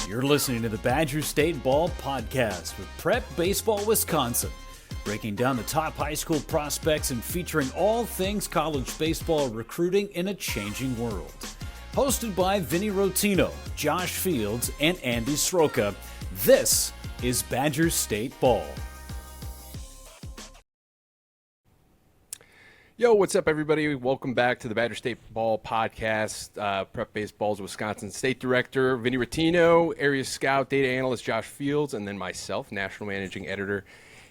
You're listening to the Badger State Ball Podcast with Prep Baseball Wisconsin, breaking down the top high school prospects and featuring all things college baseball recruiting in a changing world. Hosted by Vinny Rotino, Josh Fields, and Andy Sroka, this is Badger State Ball. Yo, what's up, everybody? Welcome back to the Badger State Ball Podcast. Prep Baseball's Wisconsin State Director, Vinny Rotino, Area Scout, Data Analyst, Josh Fields, and then myself, National Managing Editor,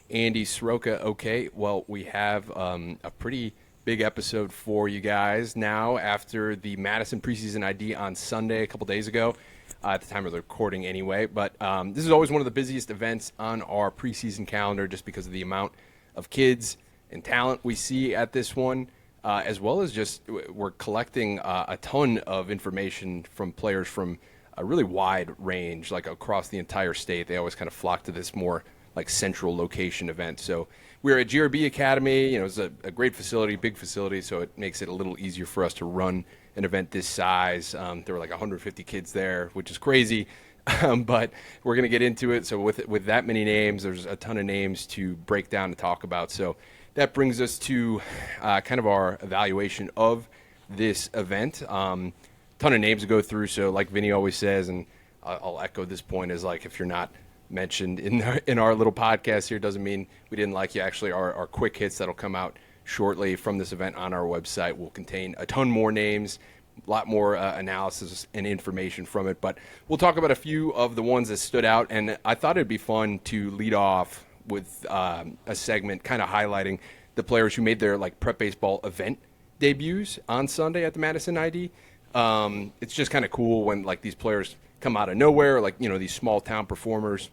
Andy Sroka. Okay, well, we have a pretty big episode for you guys now after the Madison Preseason ID on Sunday a couple days ago, at the time of the recording anyway. But this is always one of the busiest events on our preseason calendar just because of the amount of kids and talent we see at this one, as well as just we're collecting a ton of information from players from a really wide range, like across the entire state. They always kind of flock to this more like central location event. So we're at GRB Academy. You know, it's a great facility, big facility, so it makes it a little easier for us to run an event this size. There were like 150 kids there, which is crazy. But we're going to get into it. So with that many names, there's a ton of names to break down and talk about. So that brings us to kind of our evaluation of this event. Ton of names to go through. So like Vinny always says, and I'll echo this point, is like if you're not mentioned in our little podcast here, doesn't mean we didn't like you. Actually, our quick hits that'll come out shortly from this event on our website will contain a ton more names, a lot more analysis and information from it. But we'll talk about a few of the ones that stood out, and I thought it'd be fun to lead off with a segment kind of highlighting the players who made their like prep baseball event debuts on Sunday at the Madison ID. It's just kind of cool when like these players come out of nowhere, like, you know, these small town performers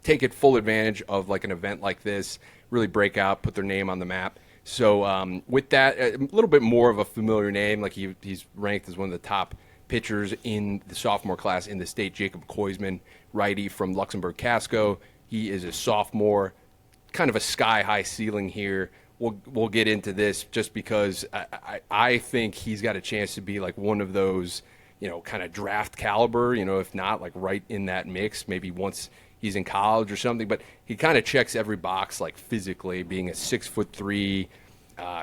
take it full advantage of like an event like this, really break out, put their name on the map. So with that, a little bit more of a familiar name, like he's ranked as one of the top pitchers in the sophomore class in the state, Jacob Koisman, righty from Luxembourg Casco. He is a sophomore, kind of a sky-high ceiling here. We'll get into this just because I think he's got a chance to be like one of those, you know, kind of draft caliber, you know, if not like right in that mix, maybe once he's in college or something. But he kind of checks every box, like physically, being a 6'3",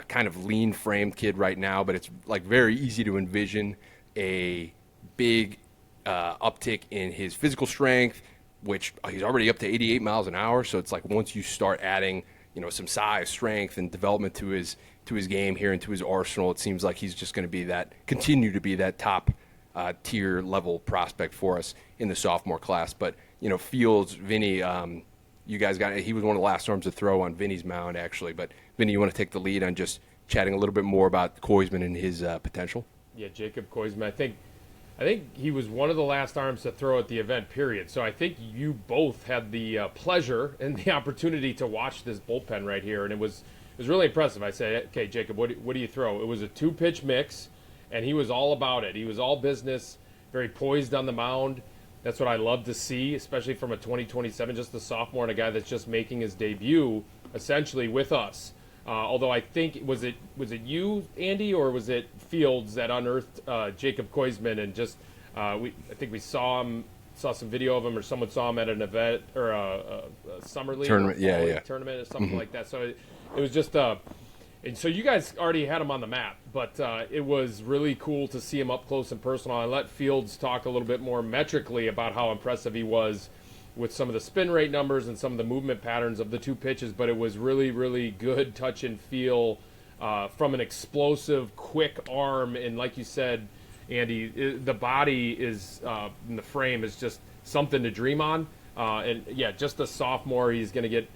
kind of lean-framed kid right now. But it's like very easy to envision a big uptick in his physical strength, which he's already up to 88 miles an hour. So it's like once you start adding, you know, some size, strength, and development to his game here and to his arsenal, it seems like he's just going to continue to be that top tier level prospect for us in the sophomore class. But, you know, Fields, Vinny, you guys he was one of the last arms to throw on Vinny's mound, actually. But Vinny, you want to take the lead on just chatting a little bit more about Koisman and his potential? Yeah, Jacob Koisman, I think he was one of the last arms to throw at the event, period. So I think you both had the pleasure and the opportunity to watch this bullpen right here, and it was really impressive. I said, okay, Jacob, what do you throw? It was a two-pitch mix, and he was all about it. He was all business, very poised on the mound. That's what I love to see, especially from a 2027, just a sophomore and a guy that's just making his debut, essentially, with us. Although I think, was it you, Andy, or was it Fields that unearthed Jacob Koisman and just I think we saw some video of him, or someone saw him at an event or a summer league tournament, tournament or something like that. So it was just and so you guys already had him on the map, but it was really cool to see him up close and personal. I let Fields talk a little bit more metrically about how impressive he was with some of the spin rate numbers and some of the movement patterns of the two pitches, but it was really, really good touch and feel from an explosive, quick arm. And like you said, Andy, the body is in the frame is just something to dream on. And yeah, just a sophomore, he's going to get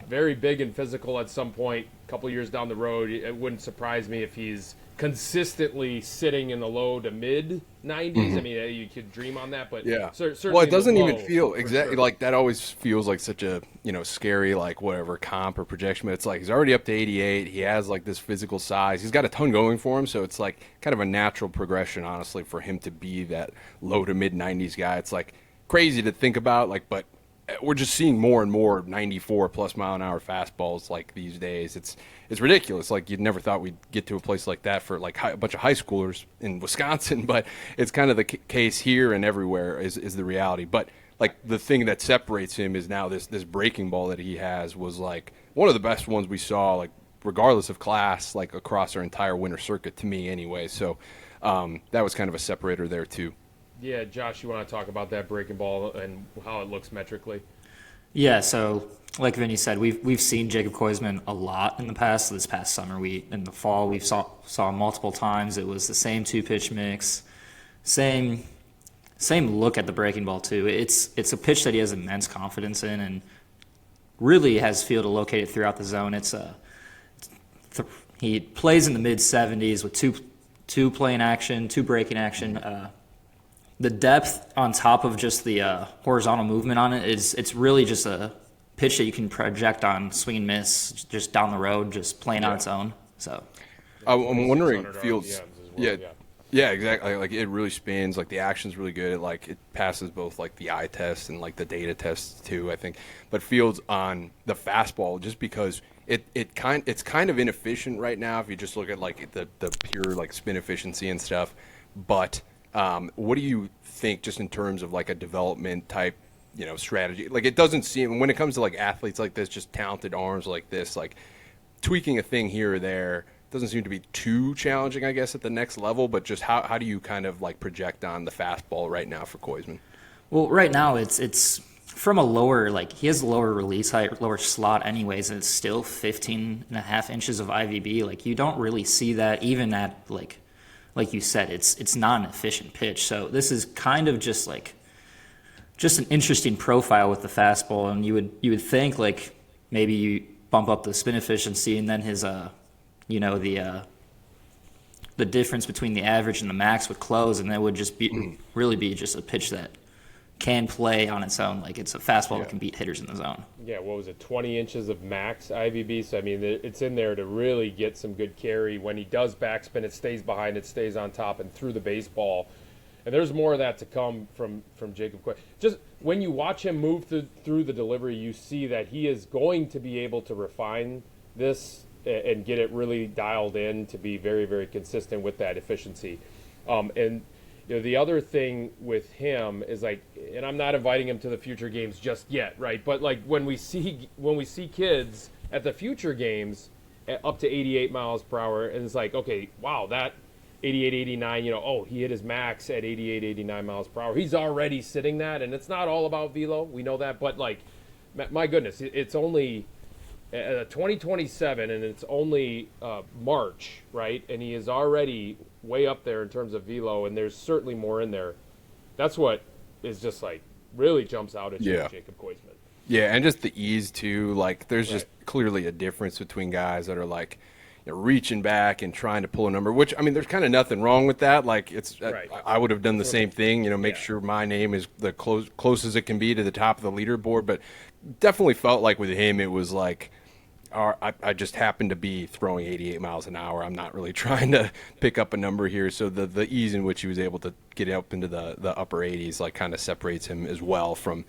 very big and physical at some point, a couple years down the road. It wouldn't surprise me if he's consistently sitting in the low to mid 90s. Mm-hmm. I mean, you could dream on that, but yeah, certainly well, it doesn't even feel exactly sure. like that. Always feels like such a, you know, scary, like whatever comp or projection, but it's like he's already up to 88. He has like this physical size. He's got a ton going for him, so it's like kind of a natural progression, honestly, for him to be that low to mid 90s guy. It's like crazy to think about, like, but we're just seeing more and more 94+ mile an hour fastballs like these days. It's ridiculous. Like, you'd never thought we'd get to a place like that for like a bunch of high schoolers in Wisconsin, but it's kind of the case here and everywhere is the reality. But like, the thing that separates him is now this breaking ball that he has was like one of the best ones we saw, like regardless of class, like across our entire winter circuit to me anyway. So that was kind of a separator there too. Yeah, Josh, you want to talk about that breaking ball and how it looks metrically? Yeah, so like Vinny said, we've seen Jacob Koisman a lot in the past. This past summer, in the fall, we saw multiple times. It was the same 2-pitch mix, same look at the breaking ball too. It's a pitch that he has immense confidence in, and really has field located throughout the zone. He plays in the mid 70s with two playing action, two breaking action. The depth on top of just the horizontal movement on it it's really just a pitch that you can project on swing and miss just down the road, just playing on its own. So I'm wondering, Fields. Well, Yeah, exactly. Like, it really spins. Like, the action's really good. Like, it passes both like the eye test and like the data tests too, I think. But Fields on the fastball, just because it's kind of inefficient right now if you just look at like the pure like spin efficiency and stuff. But what do you think, just in terms of like a development type, strategy? Like, it doesn't seem, when it comes to like athletes like this, just talented arms like this, like tweaking a thing here or there doesn't seem to be too challenging, I guess, at the next level. But just how do you kind of like project on the fastball right now for Koisman? Well, right now it's from a lower, like, he has a lower release height, lower slot anyways, and it's still 15.5 inches of IVB. Like, you don't really see that even at like you said, it's not an efficient pitch. So this is kind of just an interesting profile with the fastball, and you would think like maybe you bump up the spin efficiency, and then his the difference between the average and the max would close, and that would just really be just a pitch that can play on its own. Like, it's a fastball that can beat hitters in the zone. Yeah, what was it, 20 inches of max IVB? So, I mean, it's in there to really get some good carry. When he does backspin, it stays behind, it stays on top and through the baseball. And there's more of that to come from Jacob Koisman. Just when you watch him move through the delivery, you see that he is going to be able to refine this and get it really dialed in to be very, very consistent with that efficiency. And the other thing with him is, like, and I'm not inviting him to the future games just yet, right? But like, when we see kids at the future games up to 88 miles per hour, and it's like, okay, wow, that 88, 89, he hit his max at 88, 89 miles per hour. He's already sitting that, and it's not all about velo, we know that, but like, my goodness, it's only 2027, and it's only March, right? And he is already way up there in terms of velo, and there's certainly more in there. That's what is just like really jumps out at you, Jacob Koisman. Yeah, and just the ease too. Like, there's just clearly a difference between guys that are like reaching back and trying to pull a number, which, I mean, there's kind of nothing wrong with that. Like, it's I would have done the same thing, make sure my name is the close as it can be to the top of the leaderboard. But definitely felt like with him, it was like, I just happened to be throwing 88 miles an hour. I'm not really trying to pick up a number here. So the ease in which he was able to get up into the upper 80s, like, kind of separates him as well from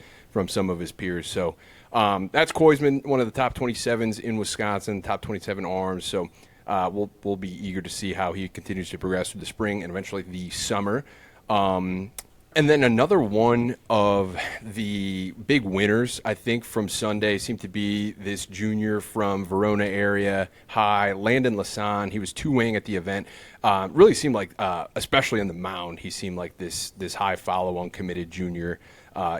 some of his peers. So that's Koisman, one of the top 27s in Wisconsin, top 27 arms. So we'll be eager to see how he continues to progress through the spring and eventually the summer. And then another one of the big winners, I think, from Sunday seemed to be this junior from Verona area high, Landon Lasan. He was two-wing at the event. Really seemed like, especially on the mound, he seemed like this high follow-on committed junior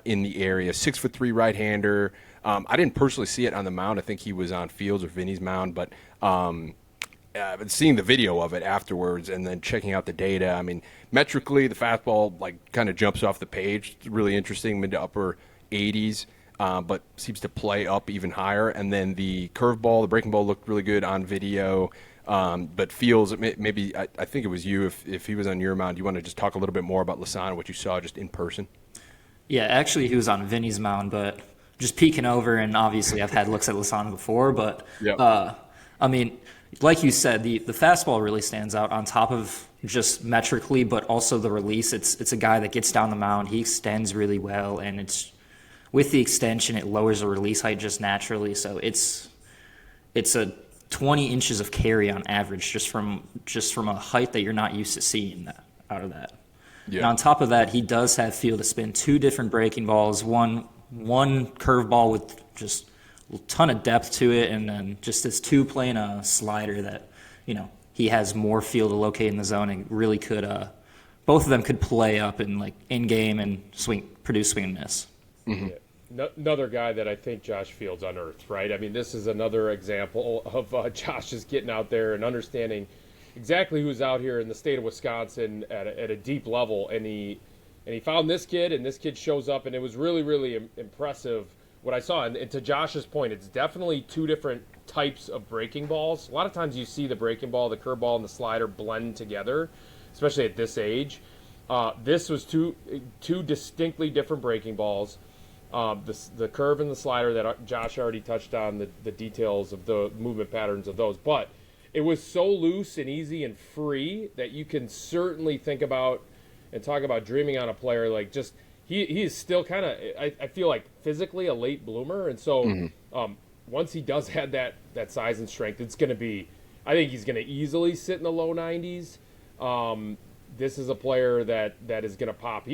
in the area. 6'3" right-hander. I didn't personally see it on the mound. I think he was on Fields or Vinny's mound, but seeing the video of it afterwards and then checking out the data, I mean, metrically, the fastball, like, kind of jumps off the page. It's really interesting, mid to upper 80s, but seems to play up even higher. And then the curveball, the breaking ball looked really good on video. But Fields, maybe, I think it was you, if he was on your mound, you want to just talk a little bit more about Lasan, what you saw just in person? Yeah, actually, he was on Vinny's mound, but just peeking over, and obviously I've had looks at Lasan before, but, I mean, like you said, the fastball really stands out on top of just metrically, but also the release. It's a guy that gets down the mound. He extends really well, and it's with the extension, it lowers the release height just naturally. So it's a 20 inches of carry on average just from a height that you're not used to seeing out of that. Yeah. And on top of that, he does have field to spin 2 different breaking balls, one curveball with just a ton of depth to it, and then just this 2 playing a slider that, he has more field to locate in the zone and really could, both of them could play up and like in game and produce swing and miss. Mm-hmm. Yeah. Another guy that I think Josh Fields unearthed, right? I mean, this is another example of Josh just getting out there and understanding exactly who's out here in the state of Wisconsin at a deep level, and he found this kid, and this kid shows up, and it was really, really impressive what I saw. And to Josh's point, it's definitely 2 different types of breaking balls. A lot of times you see the breaking ball, the curveball, and the slider blend together, especially at this age. This was two distinctly different breaking balls. The curve and the slider that Josh already touched on, the details of the movement patterns of those. But it was so loose and easy and free that you can certainly think about and talk about dreaming on a player. Like, just he is still kind of, I feel like, physically a late bloomer. And so once he does have that size and strength, it's going to be, I think he's going to easily sit in the low 90s. This is a player that is going to pop.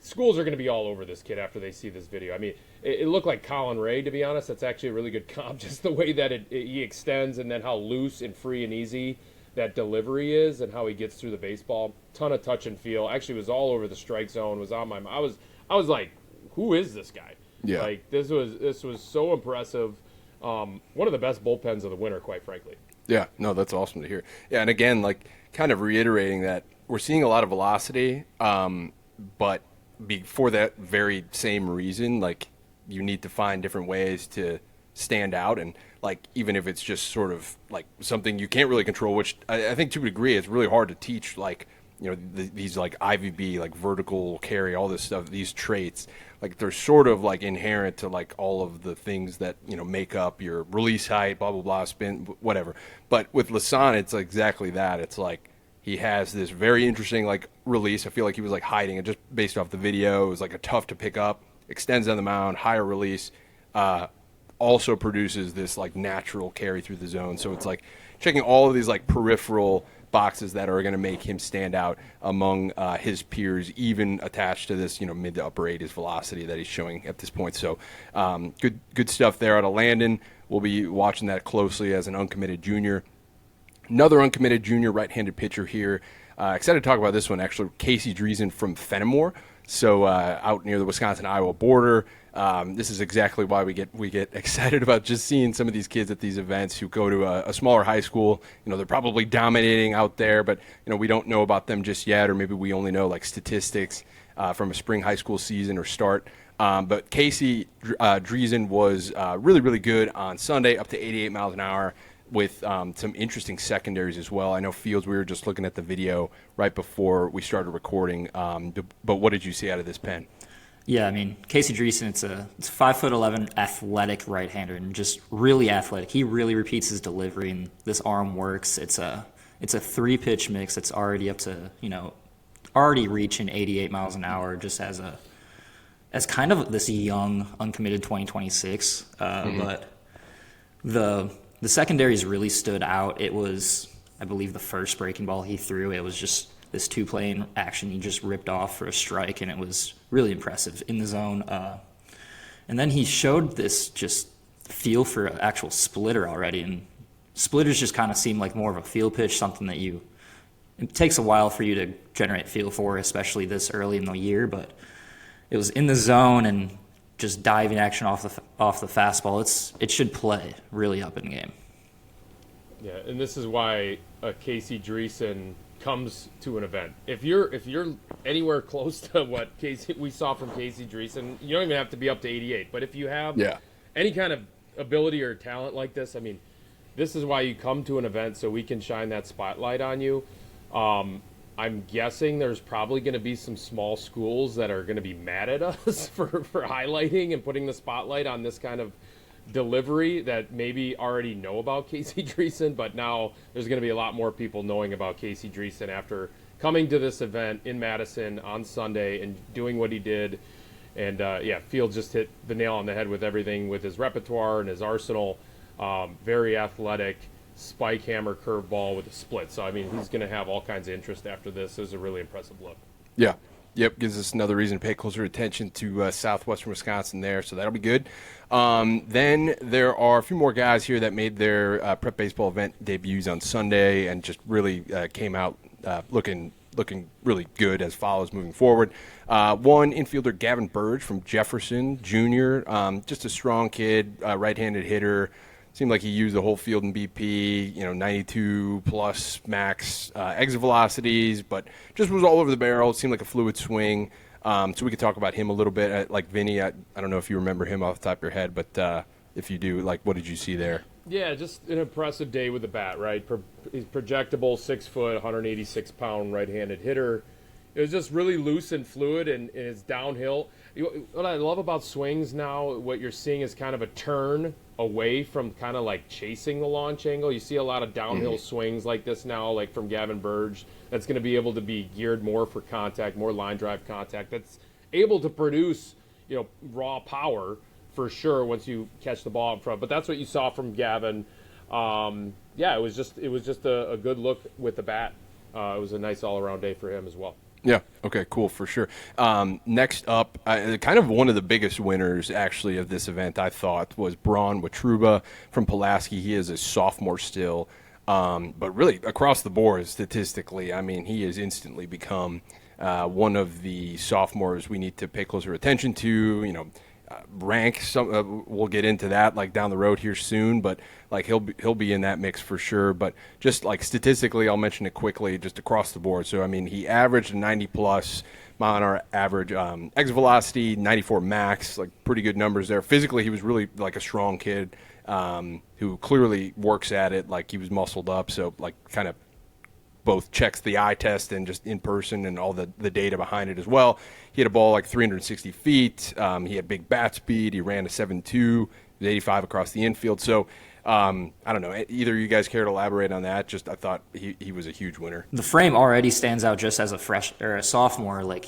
Schools are going to be all over this kid after they see this video. I mean, it looked like Colin Ray, to be honest. That's actually a really good comp, just the way that he extends, and then how loose and free and easy that delivery is, and how he gets through the baseball. Ton of touch and feel. Actually was all over the strike zone, was on my mind. I was like, who is this guy? Yeah. Like, this was so impressive. One of the best bullpens of the winter, quite frankly. Yeah, no, that's awesome to hear. Yeah, and again, like, kind of reiterating that we're seeing a lot of velocity, but for that very same reason, like, you need to find different ways to stand out, and like, even if it's just sort of like something you can't really control, which I think to a degree it's really hard to teach, like, these like IVB, like vertical carry, all this stuff, these traits, like, they're sort of like inherent to like all of the things that make up your release height, blah blah blah, spin, whatever. But with Lasan, it's exactly that. It's like he has this very interesting like release. I feel like he was like hiding it just based off the video. It was like a tough to pick up, extends on the mound, higher release, also produces this like natural carry through the zone. So it's like checking all of these like peripheral boxes that are going to make him stand out among his peers, even attached to this mid to upper 80s velocity that he's showing at this point. So good stuff there out of Landon. We'll be watching that closely as an uncommitted junior. Another uncommitted junior right-handed pitcher here. Excited to talk about this one, actually. Casey Driesen from Fenimore. So out near the Wisconsin-Iowa border. This is exactly why we get excited about just seeing some of these kids at these events who go to a smaller high school. They're probably dominating out there, but we don't know about them just yet, or maybe we only know like statistics from a spring high school season or start. But Casey Driesen was really, really good on Sunday, up to 88 miles an hour, with some interesting secondaries as well. I know Fields, we were just looking at the video right before we started recording, but what did you see out of this pen? Yeah, I mean, Casey Driesen, it's a 5'11" athletic right-hander, and just really athletic. He really repeats his delivery, and this arm works. It's a 3-pitch mix that's already up to already reaching 88 miles an hour, just as kind of this young uncommitted 2026. But the secondaries really stood out. It was, I believe, the first breaking ball he threw. It was just this 2-plane action he just ripped off for a strike, and it was really impressive in the zone. And then he showed this just feel for an actual splitter already, and splitters just kind of seem like more of a field pitch, something that it takes a while for you to generate feel for, especially this early in the year, but it was in the zone and just diving action off the fastball. It should play really up in game. Yeah, and this is why Casey Driesen comes to an event. If you're anywhere close to what we saw from Casey Driesen, you don't even have to be up to 88. But if you have any kind of ability or talent like this, I mean, this is why you come to an event, so we can shine that spotlight on you. I'm guessing there's probably going to be some small schools that are going to be mad at us for highlighting and putting the spotlight on this kind of delivery that maybe already know about Casey Driesen, but now there's going to be a lot more people knowing about Casey Driesen after coming to this event in Madison on Sunday and doing what he did. And, Fields just hit the nail on the head with everything with his repertoire and his arsenal. Very athletic, spike hammer curveball with a split. So, I mean, he's going to have all kinds of interest after this. It was a really impressive look. Yeah. Yep, gives us another reason to pay closer attention to southwestern Wisconsin there, so that'll be good. Then there are a few more guys here that made their prep baseball event debuts on Sunday and just really came out looking really good as follows moving forward. One, infielder Gavin Burge from Jefferson Jr., just a strong kid, right-handed hitter. Seemed like he used the whole field in BP, 92 plus max exit velocities, but just was all over the barrel. It seemed like a fluid swing. So we could talk about him a little bit. Like Vinny, I don't know if you remember him off the top of your head, but if you do, what did you see there? Yeah, just an impressive day with the bat, right? He's projectable, 6 foot, 186-pound right-handed hitter. It was just really loose and fluid, and it's downhill. What I love about swings now, what you're seeing is kind of a turn away from kind of like chasing the launch angle. You see a lot of downhill swings like this now, like from Gavin Burge, that's going to be able to be geared more for contact, more line drive contact, that's able to produce, raw power for sure once you catch the ball in front. But that's what you saw from Gavin. It was just a good look with the bat. It was a nice all-around day for him as well. Yeah. Okay. Cool. For sure. Next up, kind of one of the biggest winners actually of this event, I thought, was Braun Watruba from Pulaski. He is a sophomore still, but really across the board statistically, I mean, he has instantly become one of the sophomores we need to pay closer attention to. Rank some. We'll get into that down the road here soon, but he'll be in that mix for sure. But just statistically, I'll mention it quickly, just across the board. So I mean, he averaged a 90+ mile an hour average exit velocity, 94 max, pretty good numbers there. Physically, he was really a strong kid who clearly works at it. He was muscled up, so kind of both checks the eye test and just in person and all the data behind it as well. He had a ball 360 feet. He had big bat speed. He ran a 7.2. He was 85 across the infield. So I don't know. Either of you guys care to elaborate on that? Just I thought he was a huge winner. The frame already stands out just as a sophomore.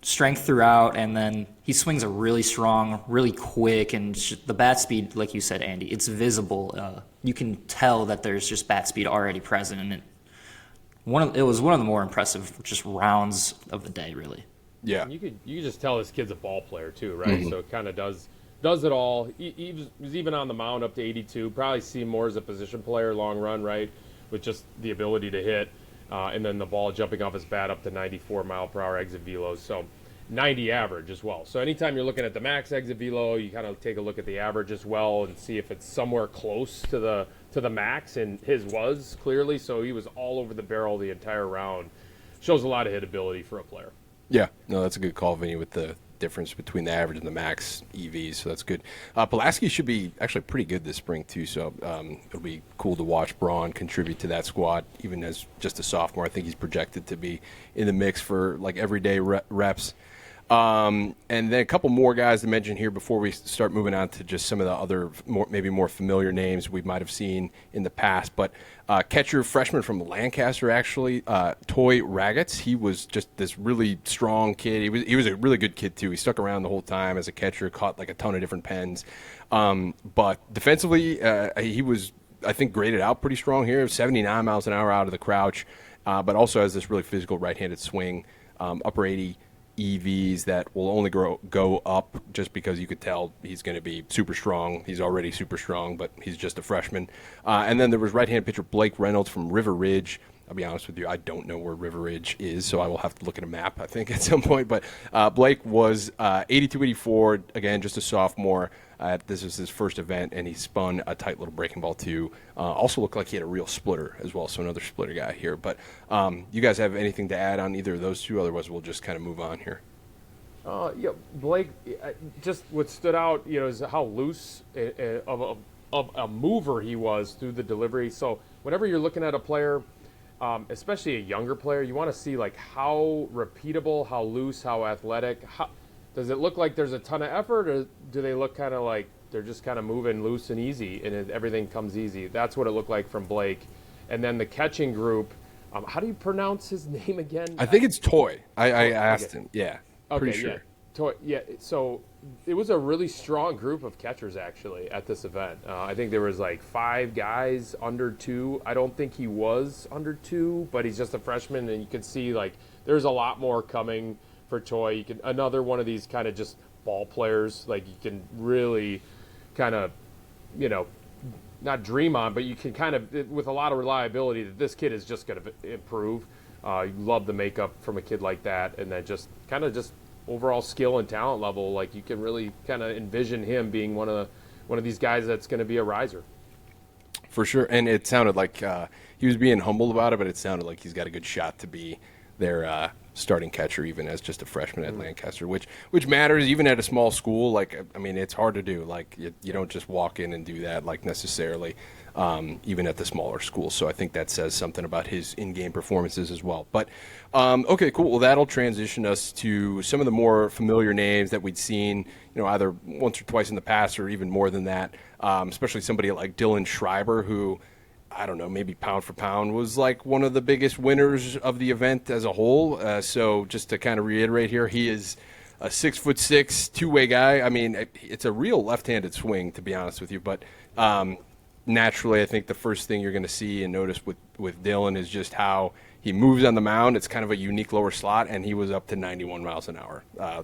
Strength throughout, and then he swings a really strong, really quick, and the bat speed, like you said, Andy, it's visible. You can tell that there's just bat speed already present, and it was one of the more impressive just rounds of the day, really. Yeah, you could just tell this kid's a ball player too, right? Mm-hmm. So it kind of does it all. He was even on the mound up to 82. Probably see him more as a position player, long run, right, with just the ability to hit, and then the ball jumping off his bat up to 94 mile per hour exit velos. So 90 average as well. So anytime you're looking at the max exit velo, you kind of take a look at the average as well and see if it's somewhere close to the max, and his was clearly. So he was all over the barrel the entire round. Shows a lot of hit ability for a player. Yeah, no, that's a good call, Vinny, with the difference between the average and the max EVs, so that's good. Pulaski should be actually pretty good this spring too, so it'll be cool to watch Braun contribute to that squad, even as just a sophomore. I think he's projected to be in the mix for everyday reps. And then a couple more guys to mention here before we start moving on to just some of the other maybe more familiar names we might have seen in the past. But catcher freshman from Lancaster, actually, Toy Ragatz. He was just this really strong kid. He was a really good kid too. He stuck around the whole time as a catcher, caught a ton of different pens. But defensively, he was, I think, graded out pretty strong here. 79 miles an hour out of the crouch, but also has this really physical right-handed swing, upper 80 EVs that will only go up just because you could tell he's going to be super strong. He's already super strong, but he's just a freshman. And then there was right-handed pitcher Blake Reynolds from River Ridge. I'll be honest with you, I don't know where River Ridge is, so I will have to look at a map, I think, at some point. But Blake was 82-84, again, just a sophomore. This was his first event, and he spun a tight little breaking ball, too. Also looked like he had a real splitter as well, so another splitter guy here. But you guys have anything to add on either of those two? Otherwise, we'll just kind of move on here. Blake, just what stood out, is how loose of a mover he was through the delivery. So whenever you're looking at a player, especially a younger player, you want to see how repeatable, how loose, how athletic. Does it look like there's a ton of effort, or do they look kind of like they're just kind of moving loose and easy, and everything comes easy? That's what it looked like from Blake. And then the catching group, how do you pronounce his name again? I think it's Toy. I asked him. Yeah, pretty sure. Yeah, so it was a really strong group of catchers actually at this event. I think there was like 5 guys under 2. I don't think he was under 2, but he's just a freshman, and you can see like there's a lot more coming for Toy. You can another one of these kind of just ball players, like you can really kind of, not dream on, but you can kind of, with a lot of reliability, that this kid is just going to improve. You love the makeup from a kid like that, and then just kind of just overall skill and talent level. Like you can really kind of envision him being one of these guys that's going to be a riser. For sure, and it sounded like he was being humble about it, but it sounded like he's got a good shot to be their starting catcher, even as just a freshman at Lancaster, which matters even at a small school. Like, I mean, it's hard to do. Like, you don't just walk in and do that, like, necessarily, even at the smaller schools. So I think that says something about his in-game performances as well. But, okay, cool. Well, that'll transition us to some of the more familiar names that we'd seen, either once or twice in the past or even more than that, especially somebody like Dylan Schreiber, who – I don't know, maybe pound for pound was like one of the biggest winners of the event as a whole. So just to kind of reiterate here, he is a 6'6", two-way guy. I mean, it's a real left-handed swing, to be honest with you. But naturally, I think the first thing you're going to see and notice with Dylan is just how he moves on the mound. It's kind of a unique lower slot, and he was up to 91 miles an hour,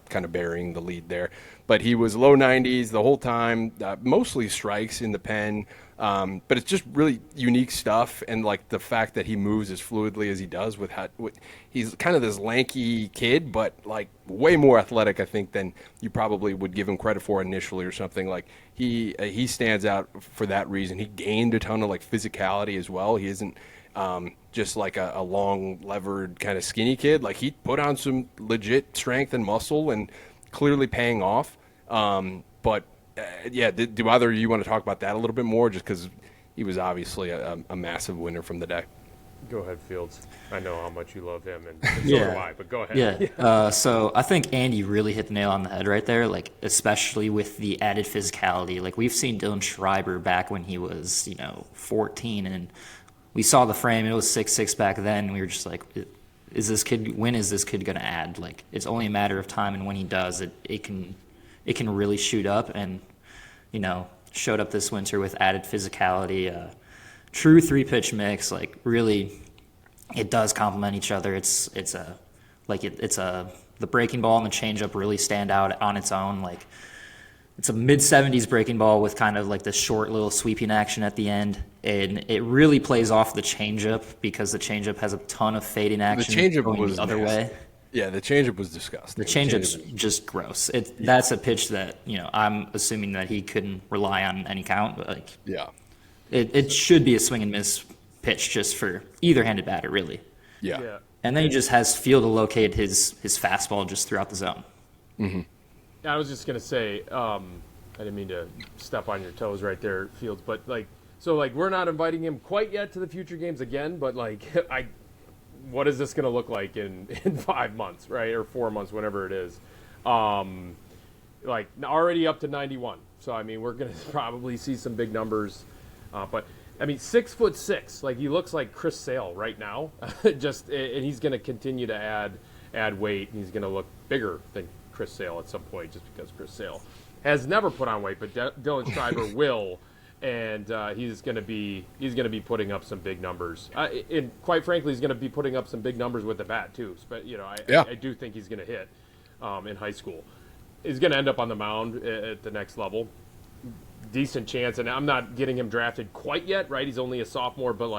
kind of bearing the lead there. But he was low 90s the whole time, mostly strikes in the pen. But it's just really unique stuff, and like the fact that he moves as fluidly as he does he's kind of this lanky kid, but like way more athletic, I think, than you probably would give him credit for initially or something. Like he stands out for that reason. He gained a ton of like physicality as well. He isn't just like a long levered kind of skinny kid. Like he put on some legit strength and muscle, and clearly paying off. But yeah, do either of you want to talk about that a little bit more, just because he was obviously a massive winner from the day? Go ahead, Fields. I know how much you love him, and so do I, but go ahead. Yeah. So I think Andy really hit the nail on the head right there, like especially with the added physicality. Like we've seen Dylan Schreiber back when he was, 14, and we saw the frame. It was 6'6" back then, and we were just like, when is this kid going to add? Like it's only a matter of time, and when he does, it can really shoot up, and showed up this winter with added physicality, true 3-pitch mix. Like really, it does complement each other. The breaking ball and the changeup really stand out on its own. Like it's a mid-70s breaking ball with kind of like the short little sweeping action at the end, and it really plays off the changeup because the changeup has a ton of fading action. The changeup going was the other way. Yeah, the changeup was disgusting. The changeup's just gross. That's a pitch that I'm assuming that he couldn't rely on any count. But like, yeah, it should be a swing and miss pitch just for either-handed batter, really. Yeah. And then he just has feel to locate his fastball just throughout the zone. Mm-hmm. I was just gonna say, I didn't mean to step on your toes right there, Fields, but we're not inviting him quite yet to the future games again, but what is this going to look like in 5 months, right, or 4 months, whatever it is? Already up to 91. So I mean, we're going to probably see some big numbers. But I mean, 6'6", like he looks like Chris Sale right now. And he's going to continue to add weight, and he's going to look bigger than Chris Sale at some point, just because Chris Sale has never put on weight, but Dylan Schreiber will. And he's going to be putting up some big numbers. And quite frankly, he's going to be putting up some big numbers with the bat too. But I do think he's going to hit in high school. He's going to end up on the mound at the next level. Decent chance, and I'm not getting him drafted quite yet. Right, he's only a sophomore, but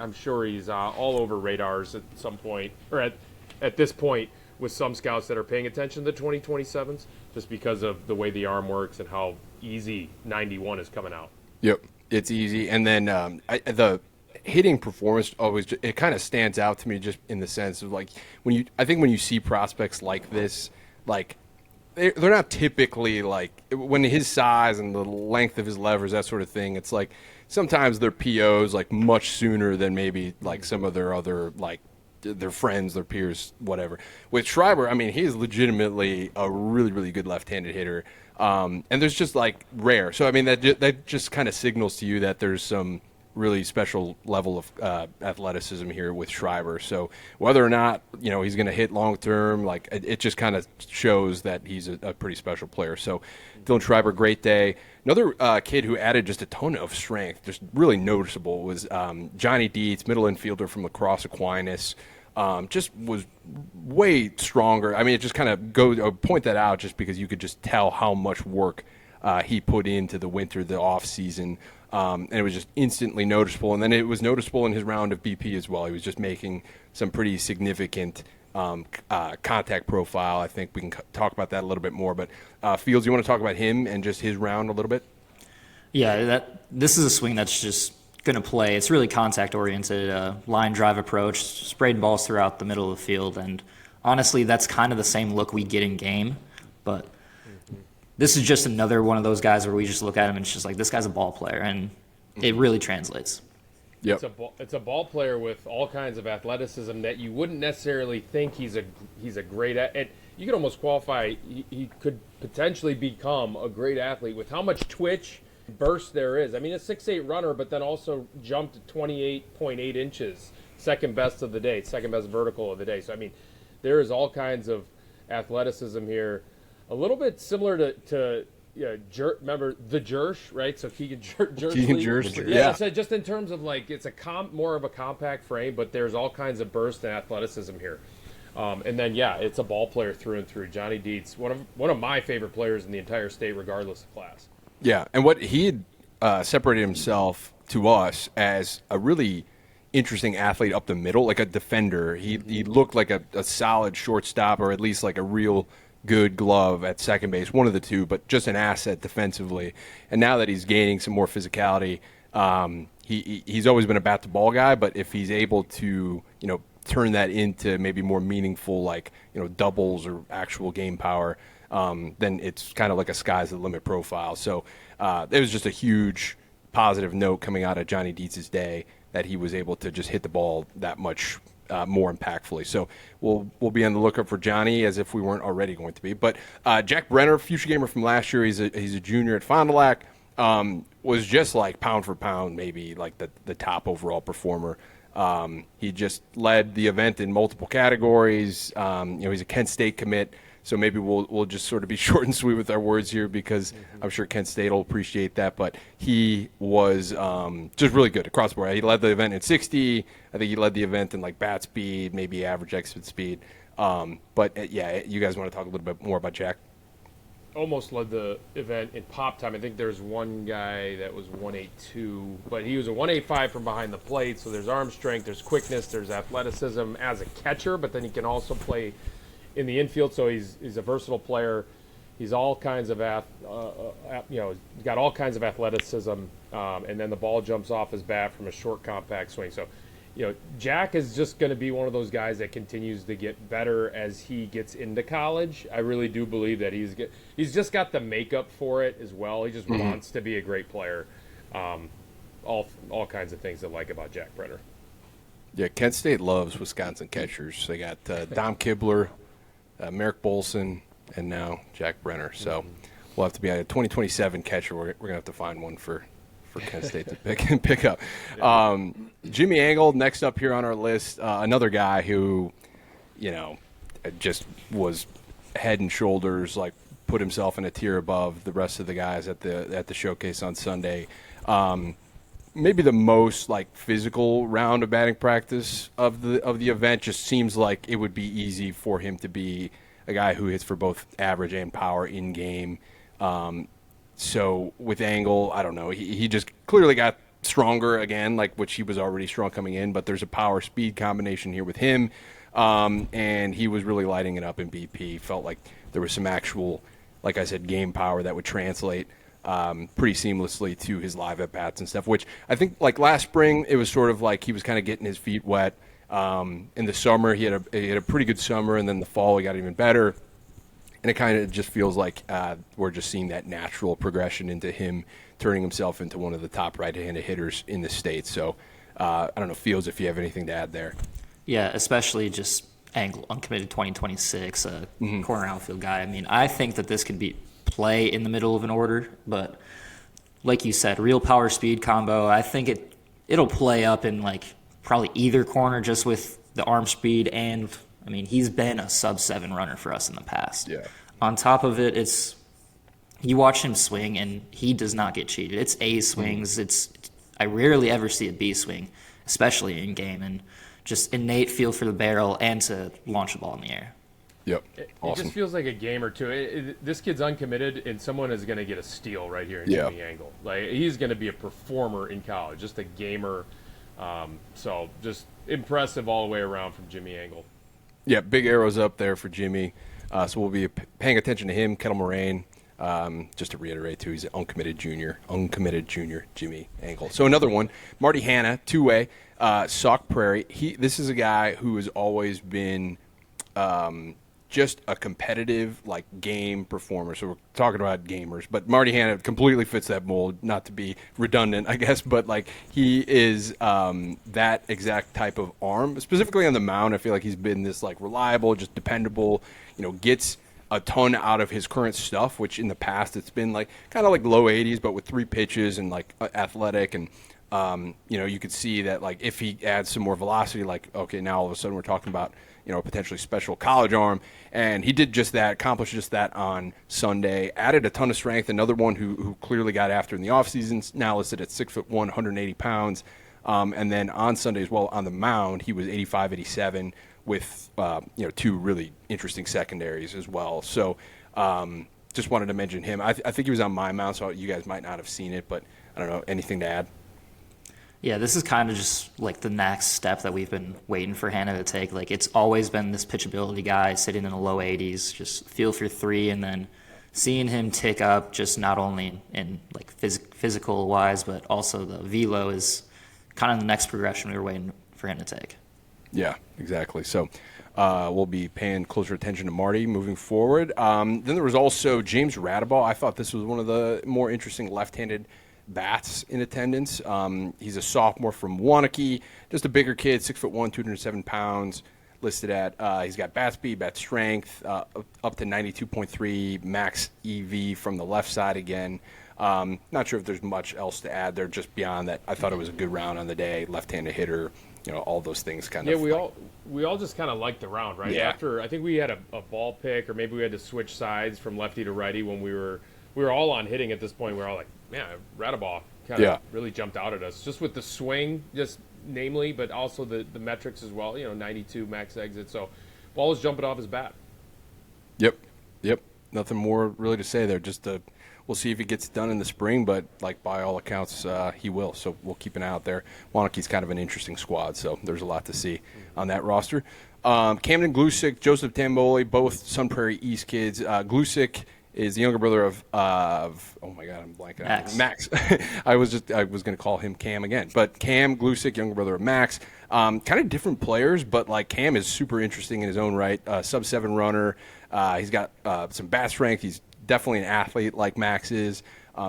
I'm sure he's all over radars at some point, or at this point, with some scouts that are paying attention to the 2027s, just because of the way the arm works and how easy 91 is coming out. Yep, it's easy. And then the hitting performance it kind of stands out to me, just in the sense of like when you see prospects like this, like they're not typically like, when his size and the length of his levers, that sort of thing, it's like sometimes their POs like much sooner than maybe like some of their other, like their friends, their peers, whatever. With Schreiber, I mean, he's legitimately a really, really good left-handed hitter. And there's just like rare. So, I mean, that just kind of signals to you that there's some really special level of athleticism here with Schreiber. So whether or not he's going to hit long term, like it just kind of shows that he's a pretty special player. So Dylan Schreiber, great day. Another kid who added just a ton of strength, just really noticeable, was Johnny Dietz, middle infielder from La Crosse Aquinas. Just was way stronger. I mean, it just kind of goes. I point that out just because you could just tell how much work he put into the winter, the off season, and it was just instantly noticeable. And then it was noticeable in his round of BP as well. He was just making some pretty significant contact profile. I think we can talk about that a little bit more. But Fields, you want to talk about him and just his round a little bit? Yeah, this is a swing that's just going to play. It's really contact-oriented, line drive approach, spraying balls throughout the middle of the field. And honestly, that's kind of the same look we get in game. But this is just another one of those guys where we just look at him and it's just like, this guy's a ball player. And it really translates. Yep. It's a ball player with all kinds of athleticism that you wouldn't necessarily think he's a great and you could almost qualify he could potentially become a great athlete with how much twitch burst there is. I mean, a 6'8" runner, but then also jumped 28.8 inches, second best of the day, second best vertical of the day. So I mean, there is all kinds of athleticism here, a little bit similar to remember the Jersh, right? So Keegan Jersh. Yeah. So just in terms of like, it's more of a compact frame, but there's all kinds of burst and athleticism here. And then it's a ball player through and through. Johnny Dietz, one of my favorite players in the entire state, regardless of class. Yeah, and what he had separated himself to us as a really interesting athlete up the middle, like a defender. He looked like a solid shortstop, or at least like a real good glove at second base, one of the two, but just an asset defensively. And now that he's gaining some more physicality, he's always been a bat-to-ball guy, but if he's able to, turn that into maybe more meaningful, like, doubles or actual game power, then it's kind of like a sky's the limit profile. So it was just a huge positive note coming out of Johnny Dietz's day that he was able to just hit the ball that much more impactfully. So we'll be on the lookout for Johnny as if we weren't already going to be. But Jack Brenner, future gamer from last year, he's a junior at Fond du Lac, was just like pound for pound maybe like the top overall performer. He just led the event in multiple categories. He's a Kent State commit. So maybe we'll just sort of be short and sweet with our words here because I'm sure Kent State will appreciate that. But he was just really good across the board. He led the event in 60. I think he led the event in like bat speed, maybe average exit speed. But you guys want to talk a little bit more about Jack? Almost led the event in pop time. I think there's one guy that was 182, but he was a 185 from behind the plate. So there's arm strength, there's quickness, there's athleticism as a catcher, but then he can also play in the infield, so he's a versatile player. He's all kinds of he's got all kinds of athleticism, and then the ball jumps off his bat from a short, compact swing. So, Jack is just going to be one of those guys that continues to get better as he gets into college. I really do believe that he's just got the makeup for it as well. He just wants to be a great player. All kinds of things I like about Jack Brenner. Yeah, Kent State loves Wisconsin catchers. They got Dom Kibler, Merrick Bolson, and now Jack Brenner. So we'll have to be a 2027 catcher. We're going to have to find one for Kent State to pick up. Jimmy Angle, next up here on our list, another guy who, just was head and shoulders, like put himself in a tier above the rest of the guys at the showcase on Sunday. Maybe the most like physical round of batting practice of the event. Just seems like it would be easy for him to be a guy who hits for both average and power in game. So with Angle, I don't know. He just clearly got stronger again, like which he was already strong coming in. But there's a power speed combination here with him, and he was really lighting it up in BP. Felt like there was some actual, like I said, game power that would translate pretty seamlessly to his live at bats and stuff, which I think like last spring it was sort of like he was kind of getting his feet wet. In the summer he had a pretty good summer, and then the fall he got even better, and it kind of just feels like we're just seeing that natural progression into him turning himself into one of the top right-handed hitters in the state. So I don't know, Fields, if you have anything to add there. Yeah, especially just Angle, uncommitted 2026, corner outfield guy. I mean, I think that this could be play in the middle of an order, but like you said, real power speed combo. I think it'll play up in like probably either corner just with the arm speed. And I mean, he's been a sub-7 runner for us in the past. Yeah. On top of it, it's you watch him swing and he does not get cheated. It's A swings. I rarely ever see a B swing, especially in game, and just innate feel for the barrel and to launch the ball in the air. Yep. It just feels like a game or two. This kid's uncommitted, and someone is going to get a steal right here in Jimmy Angle. Like, he's going to be a performer in college, just a gamer. So just impressive all the way around from Jimmy Angle. Yeah, big arrows up there for Jimmy. So we'll be paying attention to him, Kettle Moraine. Just to reiterate, too, he's an uncommitted junior, Jimmy Angle. So another one, Marty Hanna, two-way, Sauk Prairie. This is a guy who has always been just a competitive, like, game performer. So we're talking about gamers, but Marty Hanna completely fits that mold. Not to be redundant, I guess, but like he is that exact type of arm. Specifically on the mound, I feel like he's been this like reliable, just dependable. Gets a ton out of his current stuff, which in the past it's been like kind of like low 80s, but with 3 pitches and like athletic. And you could see that like if he adds some more velocity, like okay, now all of a sudden we're talking about potentially special college arm. And he did just that, accomplished just that on Sunday. Added a ton of strength. Another one who clearly got after in the offseason, now listed at 6'1", 180 pounds. And then on Sunday as well on the mound, he was 85, 87 with 2 really interesting secondaries as well. So just wanted to mention him. I think he was on my mound, so you guys might not have seen it, but I don't know, anything to add? Yeah, this is kind of just like the next step that we've been waiting for Hanna to take. Like, it's always been this pitchability guy sitting in the low 80s, just feel for 3, and then seeing him tick up just not only in like physical wise, but also the velo is kind of the next progression we were waiting for him to take. Yeah, exactly. So we'll be paying closer attention to Marty moving forward. Then there was also James Radaball. I thought this was one of the more interesting left-handed bats in attendance. He's a sophomore from Wanakee, just a bigger kid, 6'1", 207 pounds, listed at. He's got bat speed, bat strength, up to 92.3 max EV from the left side again. Not sure if there's much else to add there, just beyond that. I thought it was a good round on the day, left-handed hitter, all those things kind of. Yeah, we all just kind of liked the round, right? Yeah. After I think we had a ball pick, or maybe we had to switch sides from lefty to righty when we were all on hitting at this point. We were all like, man, Radaball kind of really jumped out at us, just with the swing, just namely, but also the metrics as well. 92 max exit, so ball was jumping off his bat. Yep. Nothing more really to say there. Just we'll see if he gets it done in the spring, but like by all accounts, he will. So we'll keep an eye out there. Wanakee's kind of an interesting squad, so there's a lot to see on that roster. Camden Glusick, Joseph Tamboli, both Sun Prairie East kids. Glusick is the younger brother of oh my God, I'm blanking. Max. I was going to call him Cam again, but Cam Glusick, younger brother of Max. Kind of different players, but like Cam is super interesting in his own right. Sub-7 runner. He's got some bat strength. He's definitely an athlete like Max is.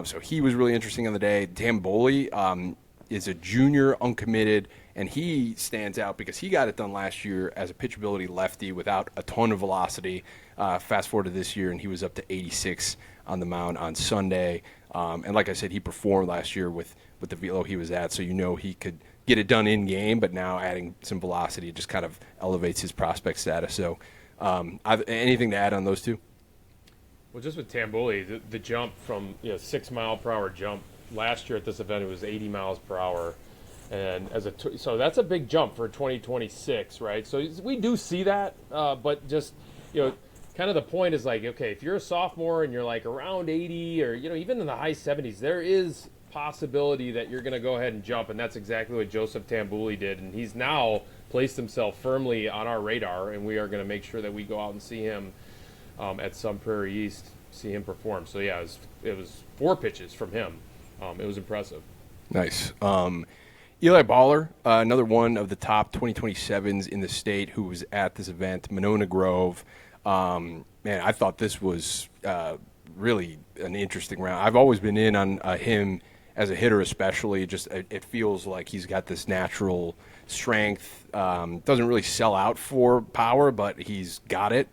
So he was really interesting on the day. Tamboli is a junior, uncommitted, and he stands out because he got it done last year as a pitchability lefty without a ton of velocity. Fast forward to this year, and he was up to 86 on the mound on Sunday. And like I said, he performed last year with the velo he was at, so he could get it done in game, but now adding some velocity just kind of elevates his prospect status. So anything to add on those two? Well, just with Tamboli, the jump from 6 mile per hour jump last year at this event, it was 80 miles per hour. And so that's a big jump for 2026, right? So we do see that, but just, kind of the point is like, okay, if you're a sophomore and you're like around 80 or, even in the high 70s, there is possibility that you're going to go ahead and jump. And that's exactly what Joseph Tamboli did. And he's now placed himself firmly on our radar, and we are going to make sure that we go out and see him at Sun Prairie East, see him perform. So, yeah, it was 4 pitches from him. It was impressive. Nice. Eli Baller, another one of the top 2027s in the state who was at this event, Monona Grove. Man, I thought this was really an interesting round. I've always been in on him as a hitter especially. Just it feels like he's got this natural strength. Doesn't really sell out for power, but he's got it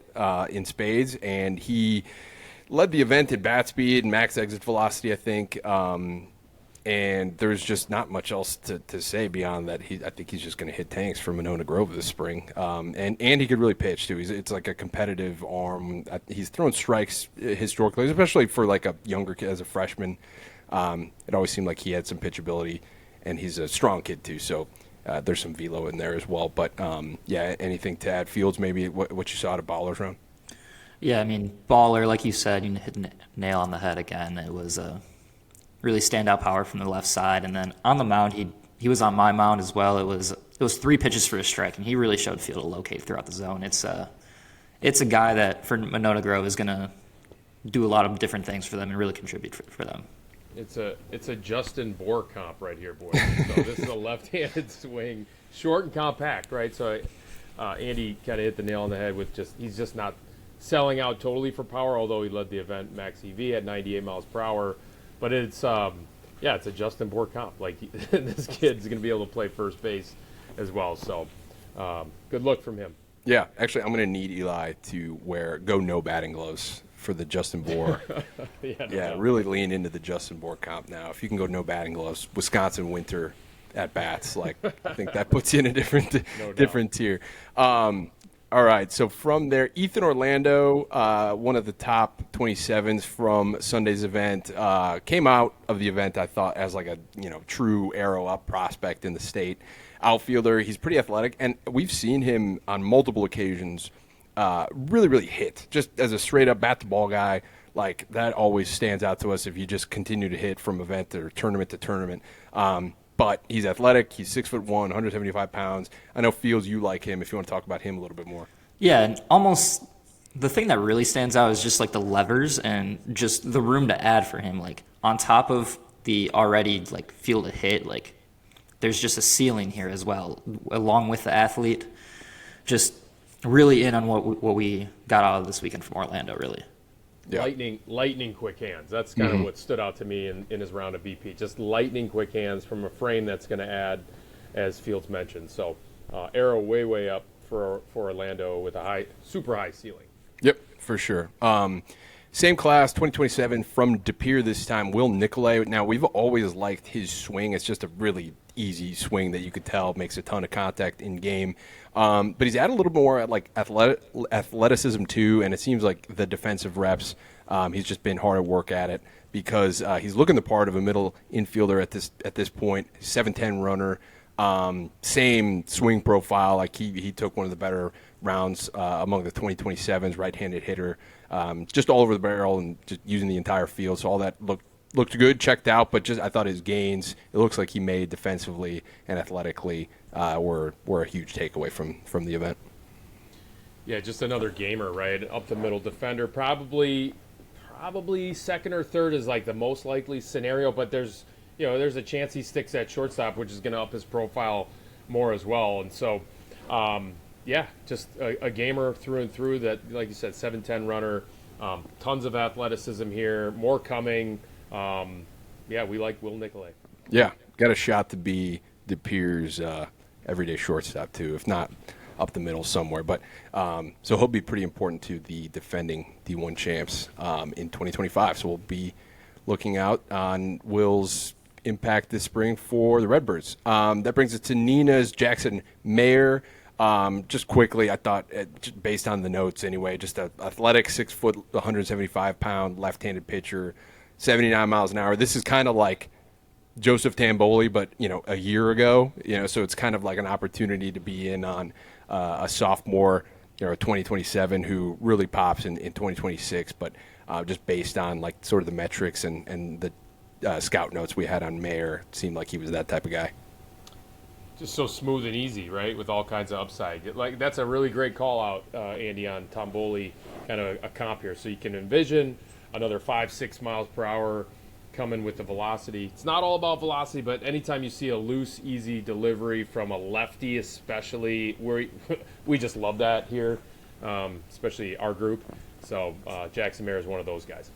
in spades. And he led the event in bat speed and max exit velocity, I think. And there's just not much else to say beyond that. I think he's just going to hit tanks for Monona Grove this spring. And he could really pitch, too. It's like a competitive arm. He's thrown strikes historically, especially for like a younger kid as a freshman. It always seemed like he had some pitchability, and he's a strong kid, too. So there's some velo in there as well. But, anything to add? Fields, maybe what you saw at a Baller's round? Yeah, I mean, Baller, like you said, you hit the nail on the head again. It was a really standout power from the left side, and then on the mound, he was on my mound as well. It was 3 pitches for a strike, and he really showed Field to locate throughout the zone. It's a guy that for Monona Grove is going to do a lot of different things for them and really contribute for them. It's a Justin Bohr comp right here, boys. So this is a left-handed swing, short and compact, right? So Andy kind of hit the nail on the head with he's just not selling out totally for power, although he led the event max EV at 98 miles per hour. But it's a Justin Bohr comp. Like this kid's going to be able to play first base as well. So good luck from him. Yeah, actually, I'm going to need Eli to go no batting gloves for the Justin Bohr. Really lean into the Justin Bohr comp now. If you can go no batting gloves, Wisconsin winter at bats, like I think that puts you in a different tier. All right, so from there, Ethan Orlando, one of the top 27s from Sunday's event, came out of the event, I thought, as like a true arrow-up prospect in the state. Outfielder, he's pretty athletic, and we've seen him on multiple occasions really, really hit. Just as a straight-up bat-the-ball guy, like that always stands out to us if you just continue to hit from event or tournament to tournament. But he's athletic. He's 6'1", 175 pounds. I know, Fields, you like him if you want to talk about him a little bit more. Yeah, and almost the thing that really stands out is just like the levers and just the room to add for him. Like on top of the already like feel to hit, like there's just a ceiling here as well, along with the athlete. Just really in on what we got out of this weekend from Orlando, really. Yeah. Lightning quick hands. That's kind of what stood out to me in his round of BP. Just lightning quick hands from a frame that's going to add, as Fields mentioned. So arrow way up for Orlando with a super high ceiling. Yep, for sure. Same class, 2027 from De Pere this time, Will Nicolay. Now, we've always liked his swing. It's just a really easy swing that you could tell makes a ton of contact in game. But he's added a little more like athleticism too, and it seems like the defensive reps, he's just been hard at work at it because he's looking the part of a middle infielder at this point. 7'10" runner, same swing profile. Like he took one of the better rounds among the 2027s, right-handed hitter, just all over the barrel and just using the entire field. So all that looked good, checked out, but just I thought his gains, it looks like he made defensively and athletically were a huge takeaway from the event. Yeah, just another gamer, right? Up the middle defender, probably second or third is like the most likely scenario, but there's a chance he sticks at shortstop, which is going to up his profile more as well. And so, just a gamer through and through that, like you said, 7'10" runner, tons of athleticism here, more coming. We like Will Nicolay. Yeah, got a shot to be De Pere's everyday shortstop too, if not up the middle somewhere. But so he'll be pretty important to the defending D1 champs in 2025. So we'll be looking out on Will's impact this spring for the Redbirds. That brings us to Nina's Jackson Mayer. Just quickly, I thought, just based on the notes anyway, just an athletic 6 foot, 175 pound left-handed pitcher, 79 miles an hour. This is kind of like Joseph Tamboli, but a year ago. So it's kind of like an opportunity to be in on a sophomore, a 2027 who really pops in 2026. But just based on like sort of the metrics and the scout notes we had on Mayer, it seemed like he was that type of guy. Just so smooth and easy, right, with all kinds of upside. Like that's a really great call out, Andy, on Tamboli, kind of a comp here. So you can envision another 5-6 miles per hour coming with the velocity. It's not all about velocity, but anytime you see a loose, easy delivery from a lefty, especially, we just love that here, especially our group. So Jackson Mayer is one of those guys.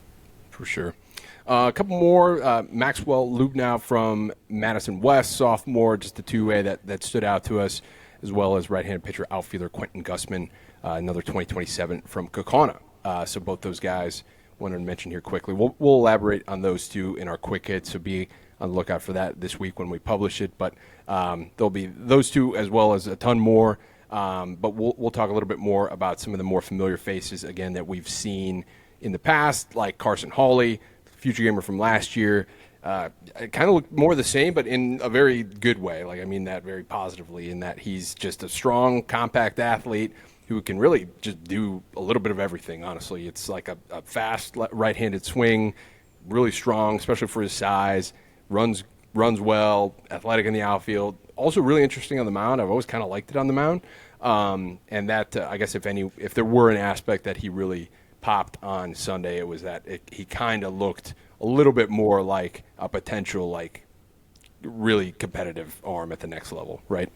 For sure. A couple more. Maxwell Lubnow from Madison West, sophomore, just the two-way that stood out to us, as well as right-handed pitcher outfielder Quentin Gussman, another 2027 from Kaukauna. So both those guys wanted to mention here quickly. We'll elaborate on those two in our quick hits, so be on the lookout for that this week when we publish it. But there'll be those two as well as a ton more. But we'll talk a little bit more about some of the more familiar faces, again, that we've seen in the past, like Carson Hawley, future gamer from last year. It kind of looked more the same, but in a very good way. Like, I mean that very positively, in that he's just a strong, compact athlete who can really just do a little bit of everything, honestly. It's like a fast right-handed swing, really strong, especially for his size, runs well, athletic in the outfield. Also really interesting on the mound. I've always kind of liked it on the mound. And that, I guess if there were an aspect that he really popped on Sunday, it was that he kind of looked a little bit more like a potential, like, really competitive arm at the next level, right?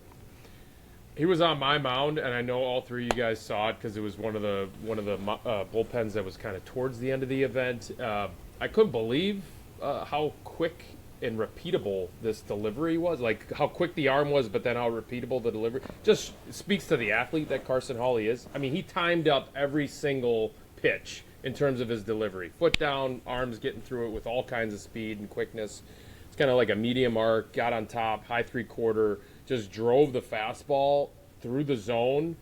He was on my mound, and I know all three of you guys saw it because it was one of the bullpens that was kind of towards the end of the event. I couldn't believe how quick and repeatable this delivery was, like how quick the arm was, but then how repeatable the delivery. Just speaks to the athlete that Carson Hawley is. I mean, he timed up every single pitch in terms of his delivery. Foot down, arms getting through it with all kinds of speed and quickness. It's kind of like a medium arc, got on top, high three-quarter, just drove the fastball through the zone,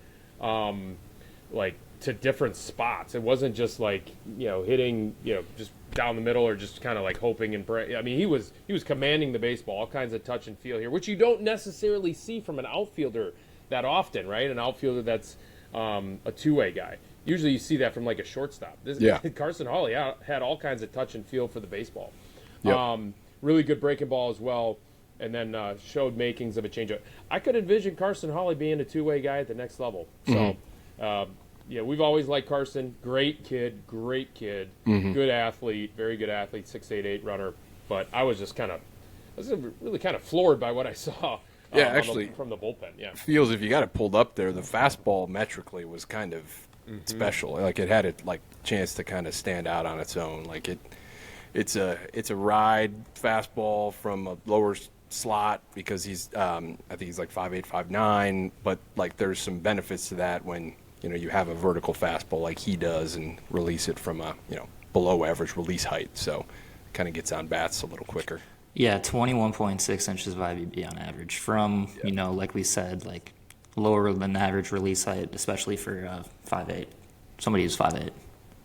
like to different spots. It wasn't just like, hitting, just down the middle or just kind of like hoping and pray. I mean, he was commanding the baseball, all kinds of touch and feel here, which you don't necessarily see from an outfielder that often, right? An outfielder that's a two-way guy. Usually you see that from like a shortstop. Carson Hawley had all kinds of touch and feel for the baseball. Yep. Really good breaking ball as well, and then showed makings of a changeup. I could envision Carson Hawley being a two-way guy at the next level. So, we've always liked Carson. Great kid, good athlete, very good athlete, 6'8" runner. But I was really kind of floored by what I saw. From the bullpen. Yeah, feels if you got it pulled up there, the fastball metrically was kind of special. Like it had a chance to kind of stand out on its own. Like it's a ride fastball from a lower slot because he's I think he's like 5'8", 5'9", but like there's some benefits to that when you have a vertical fastball like he does and release it from a below average release height, so it kind of gets on bats a little quicker. Yeah, 21.6 inches of IVB on average from, like we said, like lower than average release height, especially for 5'8", somebody who's 5'8".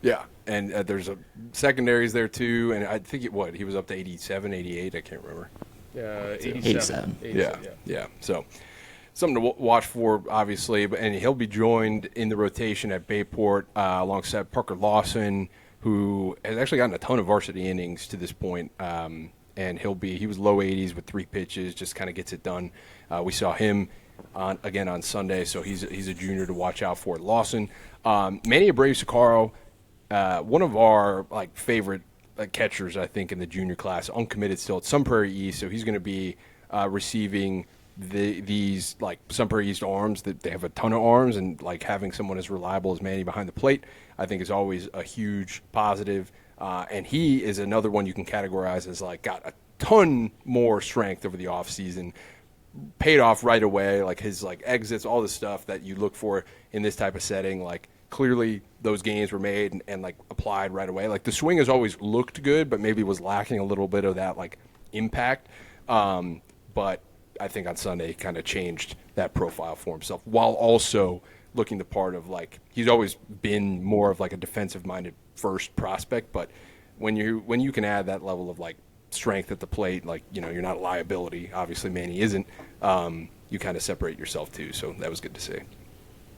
Yeah, and there's secondaries there too, and I think he was up to 87, 88, I can't remember. 87. Yeah. So something to watch for, obviously, and he'll be joined in the rotation at Bayport alongside Parker Lawson, who has actually gotten a ton of varsity innings to this point. And he was low 80s with 3 pitches, just kind of gets it done. We saw him again on Sunday, so he's a junior to watch out for. Lawson, Manny Abreu-Sacaro, one of our favorite catchers, I think, in the junior class, uncommitted still at Sun Prairie East, so he's going to be receiving these Sun Prairie East arms. That they have a ton of arms, and having someone as reliable as Manny behind the plate, I think, is always a huge positive. And he is another one you can categorize as got a ton more strength over the offseason, paid off right away, his exits, all the stuff that you look for in this type of setting. Clearly those gains were made and applied right away. The swing has always looked good, but maybe was lacking a little bit of that impact. But I think on Sunday he kind of changed that profile for himself while also looking the part of he's always been more of a defensive-minded first prospect, but when you can add that level of strength at the plate, you're not a liability. Obviously, Manny isn't. You kind of separate yourself too, so that was good to see.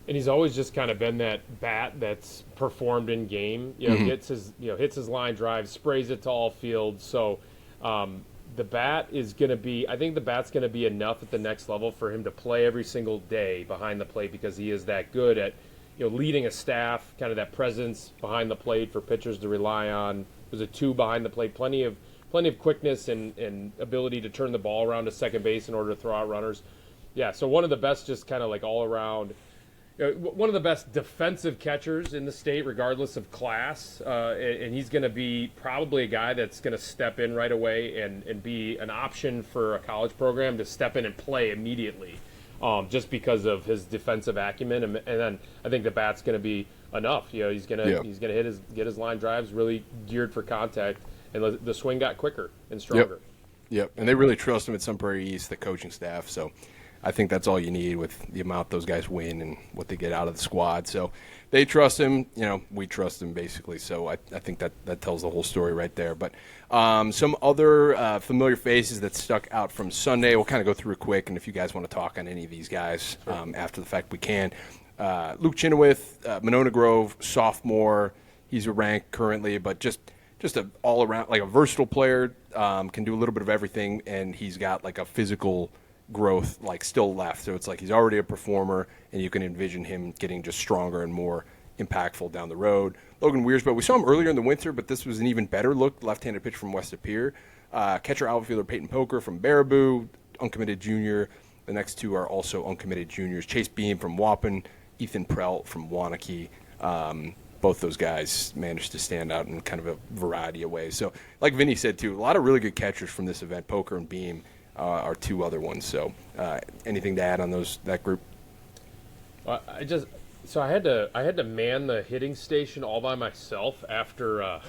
And he's always just kind of been that bat that's performed in game. Hits his line drive, sprays it to all fields. So the bat is going to be. I think the bat's going to be enough at the next level for him to play every single day behind the plate because he is that good at leading a staff, kind of that presence behind the plate for pitchers to rely on. There's a 2 behind the plate, plenty of quickness and ability to turn the ball around to second base in order to throw out runners. Yeah, so one of the best, just kind of all around, one of the best defensive catchers in the state, regardless of class. And he's going to be probably a guy that's going to step in right away and be an option for a college program to step in and play immediately. Just because of his defensive acumen, and then I think the bat's going to be enough. He's going to get his line drives really geared for contact, and the swing got quicker and stronger. Yep, and they really trust him at Sun Prairie East, the coaching staff. So I think that's all you need with the amount those guys win and what they get out of the squad. So they trust him. We trust him basically. So I think that tells the whole story right there. But some other familiar faces that stuck out from Sunday, we'll kind of go through it quick. And if you guys want to talk on any of these guys after the fact, we can. Luke Chenoweth, Monona Grove, sophomore. He's a rank currently, but just an all-around, like a versatile player, can do a little bit of everything, and he's got like a physical growth like still left. So it's like he's already a performer, and you can envision him getting just stronger and more impactful down the road. Logan Weiersbe, we saw him earlier in the winter, but this was an even better look, left-handed pitch from West Appear. Catcher outfielder Peyton Poker from Baraboo, uncommitted junior. The next two are also uncommitted juniors. Chase Beam from Waupun, Ethan Prelt from Wanakee. Both those guys managed to stand out in kind of a variety of ways. So, like Vinny said, too, a lot of really good catchers from this event. Poker and Beam are two other ones. So, anything to add on that group? I had to man the hitting station all by myself after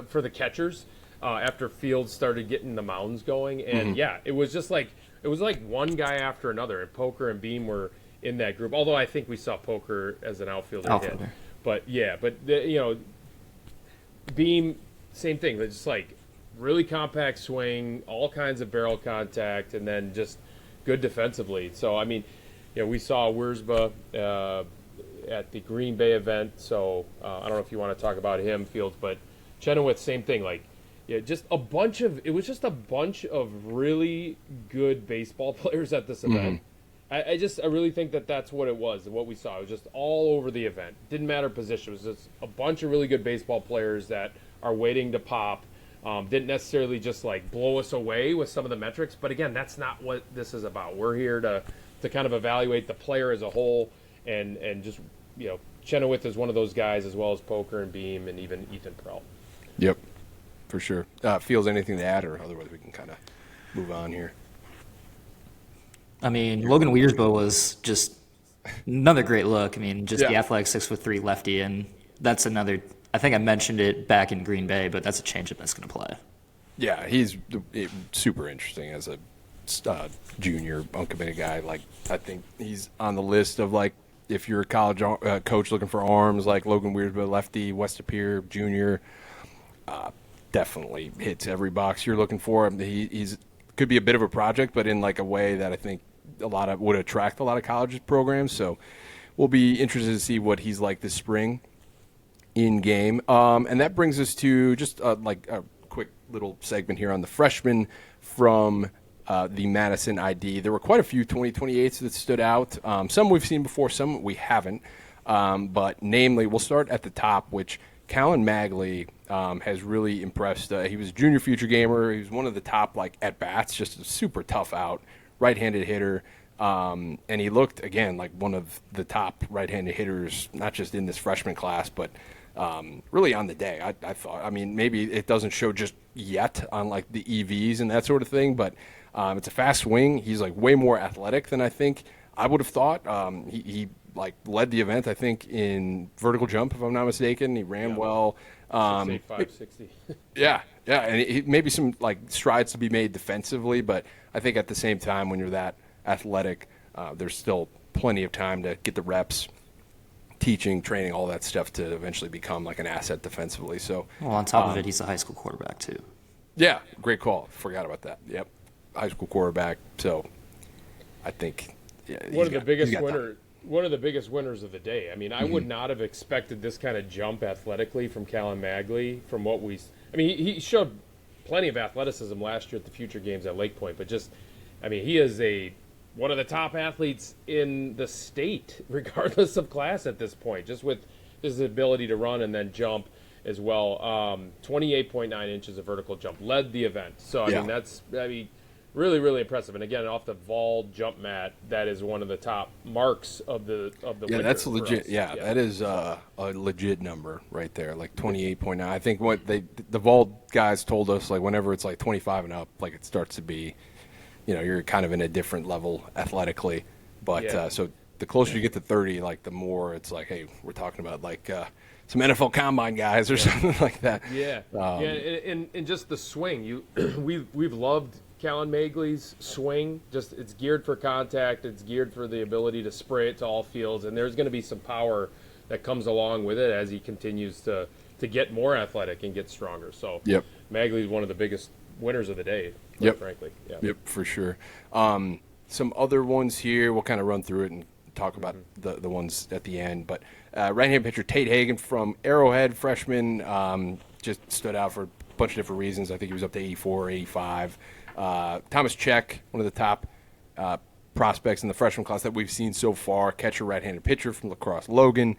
for the catchers after Fields started getting the mounds going, and it was like one guy after another, and Poker and Beam were in that group. Although I think we saw Poker as an outfielder hit. Beam, same thing. It's just like really compact swing, all kinds of barrel contact, and then just good defensively. So, I mean, we saw Weiersbe at the Green Bay event. So, I don't know if you want to talk about him, Fields, but Chenoweth, same thing. Like, it was just a bunch of really good baseball players at this event. I really think that's what it was, what we saw. It was just all over the event. Didn't matter position. It was just a bunch of really good baseball players that are waiting to pop. Didn't necessarily just like blow us away with some of the metrics. But again, that's not what this is about. We're here to kind of evaluate the player as a whole, and just, Chenoweth is one of those guys, as well as Poker and Beam and even Ethan Prelt. Yep, for sure. Feels anything to add, or otherwise we can kind of move on here? I mean, Logan Weiersbe was just another great look. I mean, the athletic 6'3" lefty, and that's another. I think I mentioned it back in Green Bay, but that's a changeup that's going to play. Yeah, he's super interesting as a junior uncommitted guy. Like, I think he's on the list of, like, if you're a college coach looking for arms, like Logan Weiersbe, lefty, West Appear, junior, definitely hits every box you're looking for. He's could be a bit of a project, but in like a way that I think would attract a lot of college programs. So we'll be interested to see what he's like this spring in game. And that brings us to just like a quick little segment here on the freshmen from the Madison ID. There were quite a few 2028s that stood out. Some we've seen before, some we haven't. But namely, we'll start at the top, which Callan Magley has really impressed. He was a junior future gamer. He was one of the top at-bats, just a super tough out, right-handed hitter. And he looked, again, like one of the top right-handed hitters, not just in this freshman class, but really on the day, I thought. I mean, maybe it doesn't show just yet on like the EVs and that sort of thing, but it's a fast swing. He's like way more athletic than I think I would have thought. He led the event, I think, in vertical jump, if I'm not mistaken. He ran well. 6'8", 60. Yeah, and maybe some strides to be made defensively, but I think at the same time, when you're that athletic, there's still plenty of time to get the reps, teaching, training, all that stuff to eventually become like an asset defensively. So, well, on top of it, he's a high school quarterback too. Yeah, great call. Forgot about that. Yep, high school quarterback. So, I think one of the biggest winners of the day. I mean, I would not have expected this kind of jump athletically from Callan Magley. From what he showed plenty of athleticism last year at the Future Games at Lake Point, but he is one of the top athletes in the state, regardless of class at this point, just with his ability to run and then jump as well. 28.9 inches of vertical jump, led the event. So, that's really, really impressive. And again, off the Vol jump mat, that is one of the top marks of the winter. That's legit. Yeah, that is a legit number right there, like 28.9. I think what the Vol guys told us, like whenever it's like 25 and up, like it starts to be, you're kind of in a different level athletically. But so the closer you get to 30, like the more it's like, hey, we're talking about like some NFL Combine guys or something like that. Yeah, and just the swing. We've loved Callan Magley's swing. Just it's geared for contact. It's geared for the ability to spray it to all fields, and there's going to be some power that comes along with it as he continues to get more athletic and get stronger. So Magley's one of the biggest winners of the day, frankly. Yep, for sure. Some other ones here. We'll kind of run through it and talk about the ones at the end. But right-hand pitcher Tate Hagan from Arrowhead, freshman, just stood out for a bunch of different reasons. I think he was up to 84 or 85. Thomas Check, one of the top prospects in the freshman class that we've seen so far. Catcher, right-handed pitcher from La Crosse Logan.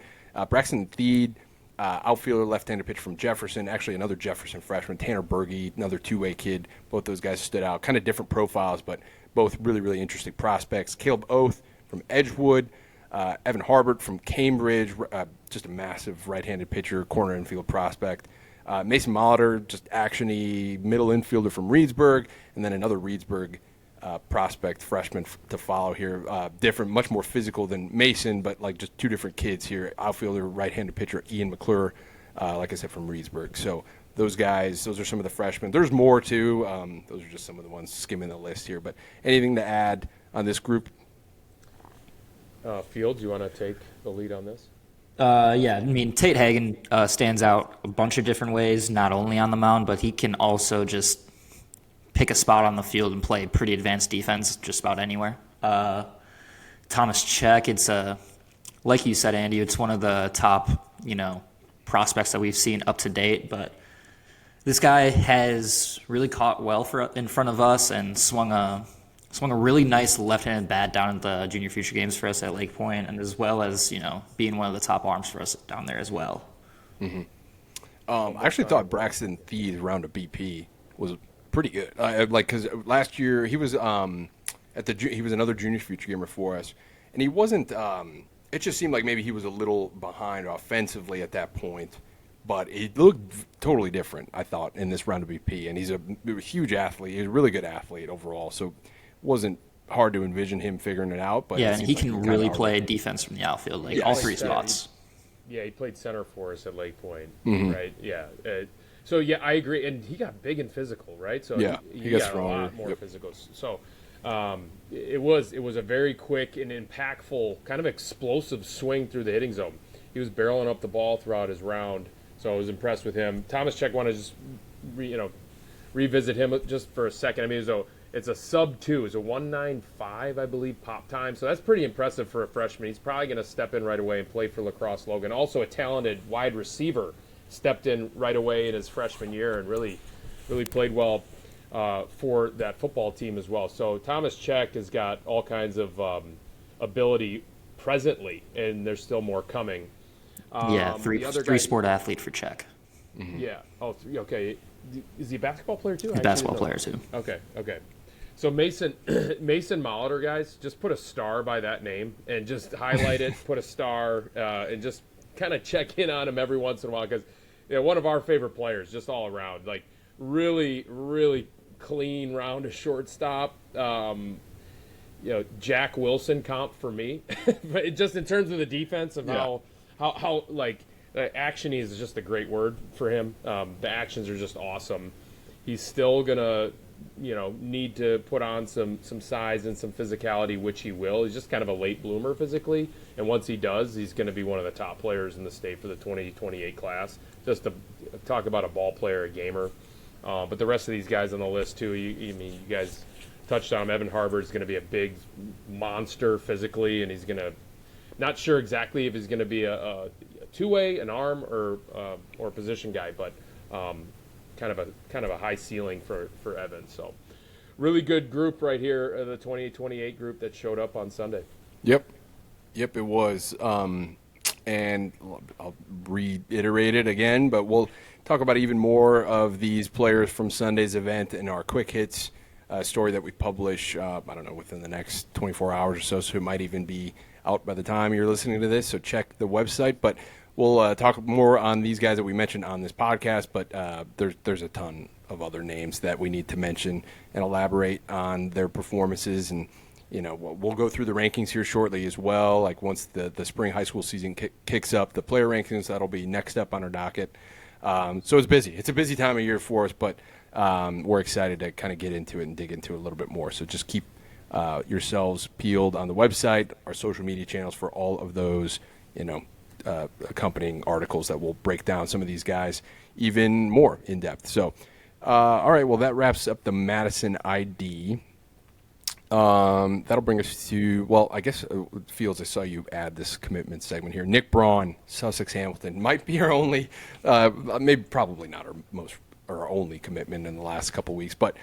Braxton Theed, outfielder, left-handed pitcher from Jefferson. Actually, another Jefferson freshman. Tanner Berge, another two-way kid. Both those guys stood out. Kind of different profiles, but both really, really interesting prospects. Caleb Oath from Edgewood. Evan Harbert from Cambridge, just a massive right-handed pitcher, corner infield prospect. Mason Molitor, just actiony middle infielder from Reedsburg, and then another Reedsburg prospect, freshman to follow here. Different, much more physical than Mason, but like just two different kids here. Outfielder, right-handed pitcher Ian McClure, like I said, from Reedsburg. So those guys, those are some of the freshmen. There's more too. Those are just some of the ones skimming the list here. But anything to add on this group? Fields, you want to take the lead on this? I mean, Tate Hagan stands out a bunch of different ways, not only on the mound, but he can also just pick a spot on the field and play pretty advanced defense just about anywhere. Thomas Check, it's like you said, Andy, it's one of the top, prospects that we've seen up to date, but this guy has really caught well in front of us and swung a really nice left-handed bat down at the Junior Future Games for us at Lake Point, and as well as, being one of the top arms for us down there as well. Mm-hmm. I actually thought Braxton Theed's round of BP was pretty good. Because last year he was he was another Junior Future Gamer for us, and he wasn't. It just seemed like maybe he was a little behind offensively at that point, but he looked totally different, I thought, in this round of BP. And he's a huge athlete. He's a really good athlete overall. So wasn't hard to envision him figuring it out. But and he can really play defense from the outfield, all three spots. He played center for us at Lake Point, mm-hmm. right? Yeah. So I agree, and he got big and physical, right? So he got stronger. A lot more physical. So it was a very quick and impactful, kind of explosive swing through the hitting zone. He was barreling up the ball throughout his round, so I was impressed with him. Thomas Check, want to just revisit him just for a second. I mean, it's a sub-2. It's a 1.95, I believe, pop time. So that's pretty impressive for a freshman. He's probably going to step in right away and play for La Crosse Logan. Also a talented wide receiver, stepped in right away in his freshman year and really played well for that football team as well. So Thomas Check has got all kinds of ability presently, and there's still more coming. Three-sport athlete for Check. Mm-hmm. Yeah. Oh, okay. Is he a basketball player too? He's a basketball player too. Okay. So Mason Molitor, guys, just put a star by that name and just highlight it, put a star, and just kind of check in on him every once in a while because one of our favorite players, just all around, like really, really clean round of shortstop. Jack Wilson comp for me, but just in terms of the defense of how action is just a great word for him. The actions are just awesome. He's still gonna, need to put on some size and some physicality, which he will. He's just kind of a late bloomer physically, and once he does, he's going to be one of the top players in the state for the 2028 class. Just to talk about a ball player, a gamer. But the rest of these guys on the list too. You guys touched on him. Evan Harbert is going to be a big monster physically, and he's going to. Not sure exactly if he's going to be a two-way, an arm, or a position guy, but kind of a high ceiling for Evan. So, really good group right here, the 28 group that showed up on Sunday. Yep, it was. And I'll reiterate it again, but we'll talk about even more of these players from Sunday's event in our quick hits story that we publish. Within the next 24 hours or so. So it might even be out by the time you're listening to this. So check the website, but. We'll talk more on these guys that we mentioned on this podcast, but there's a ton of other names that we need to mention and elaborate on their performances and we'll go through the rankings here shortly as well. Like once the spring high school season kicks up, the player rankings, that'll be next up on our docket. So it's busy. It's a busy time of year for us, but we're excited to kind of get into it and dig into it a little bit more. So just keep yourselves peeled on the website, our social media channels for all of those, accompanying articles that will break down some of these guys even more in depth. So, all right, well, that wraps up the Madison ID. That'll bring us to, well, I guess, Fields, I saw you add this commitment segment here. Nick Braun, Sussex Hamilton, might be our only, probably not our only commitment in the last couple weeks, but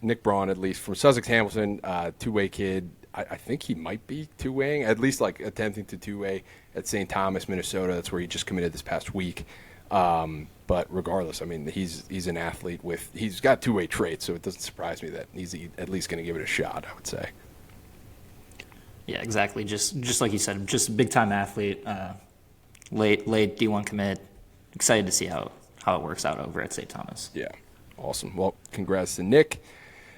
Nick Braun, at least from Sussex Hamilton, two-way kid. I think he might be two-waying, at least like attempting to two-way at St. Thomas, Minnesota. That's where he just committed this past week. But regardless, I mean, he's an athlete he's got two-way traits, so it doesn't surprise me that he's at least going to give it a shot, I would say. Yeah, exactly. Just like you said, just a big-time athlete, late D1 commit. Excited to see how it works out over at St. Thomas. Yeah, awesome. Well, congrats to Nick.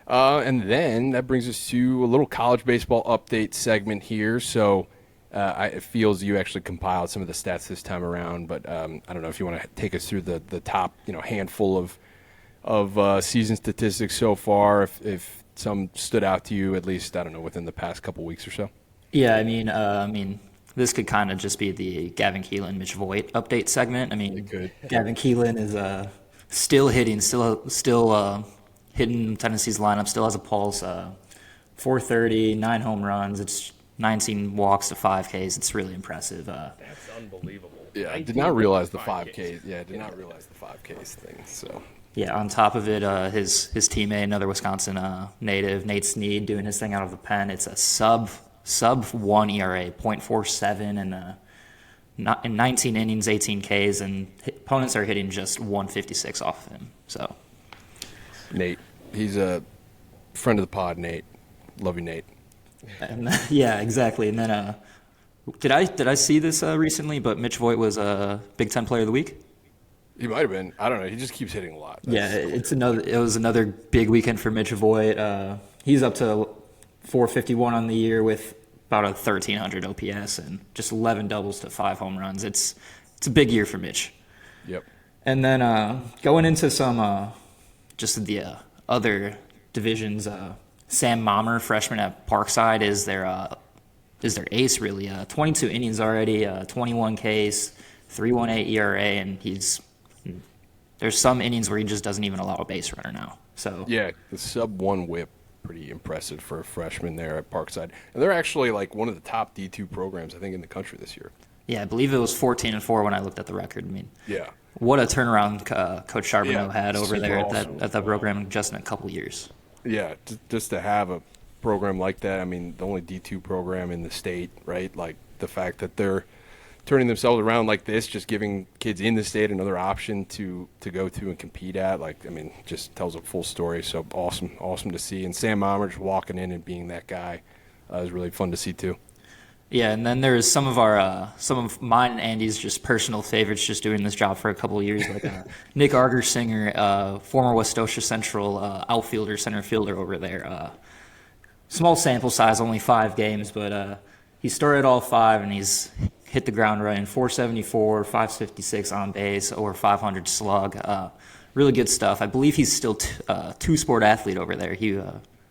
And then that brings us to a little college baseball update segment here. So it feels you actually compiled some of the stats this time around, but I don't know if you want to take us through the top handful of season statistics so far, if some stood out to you, at least, I don't know, within the past couple weeks or so. Yeah, I mean, this could kind of just be the Gavin Keelan, Mitch Voigt update segment. I mean, Gavin Keelan is still hitting, still hitting Tennessee's lineup, still has a pulse. 430, 9 home runs. It's 19 walks to 5Ks. It's really impressive. That's unbelievable. Yeah, I did not realize the 5Ks. Yeah, I did not realize the 5Ks thing. So. Yeah, on top of it, his teammate, another Wisconsin native, Nate Snead, doing his thing out of the pen. It's a sub 1 ERA, 0.47, and in 19 innings, 18 Ks, and opponents are hitting just 156 off of him. So. Nate, he's a friend of the pod. Nate, love you, Nate. And, yeah, exactly. And then, did I see this recently? But Mitch Voigt was a Big Ten Player of the Week. He might have been. I don't know. He just keeps hitting a lot. It was another big weekend for Mitch Voigt. He's up to 451 on the year with about a 1,300 OPS and just 11 doubles to 5 home runs. It's a big year for Mitch. Yep. And then going into some just the other divisions. Sam Mommer, freshman at Parkside, is their ace, really. 22 innings already, 21 Ks, 3.18 ERA, and there's some innings where he just doesn't even allow a base runner now. So yeah, the sub-1 whip, pretty impressive for a freshman there at Parkside. And they're actually like one of the top D2 programs, I think, in the country this year. Yeah, I believe it was 14-4 when I looked at the record. I mean, yeah. What a turnaround Coach Charbonneau had over there awesome. at that program just in a couple years. Yeah, just to have a program like that. I mean, the only D2 program in the state, right? Like the fact that they're turning themselves around like this, just giving kids in the state another option to go to and compete at. Like, I mean, just tells a full story. So awesome to see. And Sam Mommer just walking in and being that guy is really fun to see too. Yeah, and then there's some of mine and Andy's just personal favorites just doing this job for a couple of years, like Nick Argersinger, former Westosha Central outfielder, center fielder over there. Small sample size, only 5 games, but he started all 5 and he's hit the ground running. 474, 556 on base, over 500 slug. Really good stuff. I believe he's still two-sport athlete over there.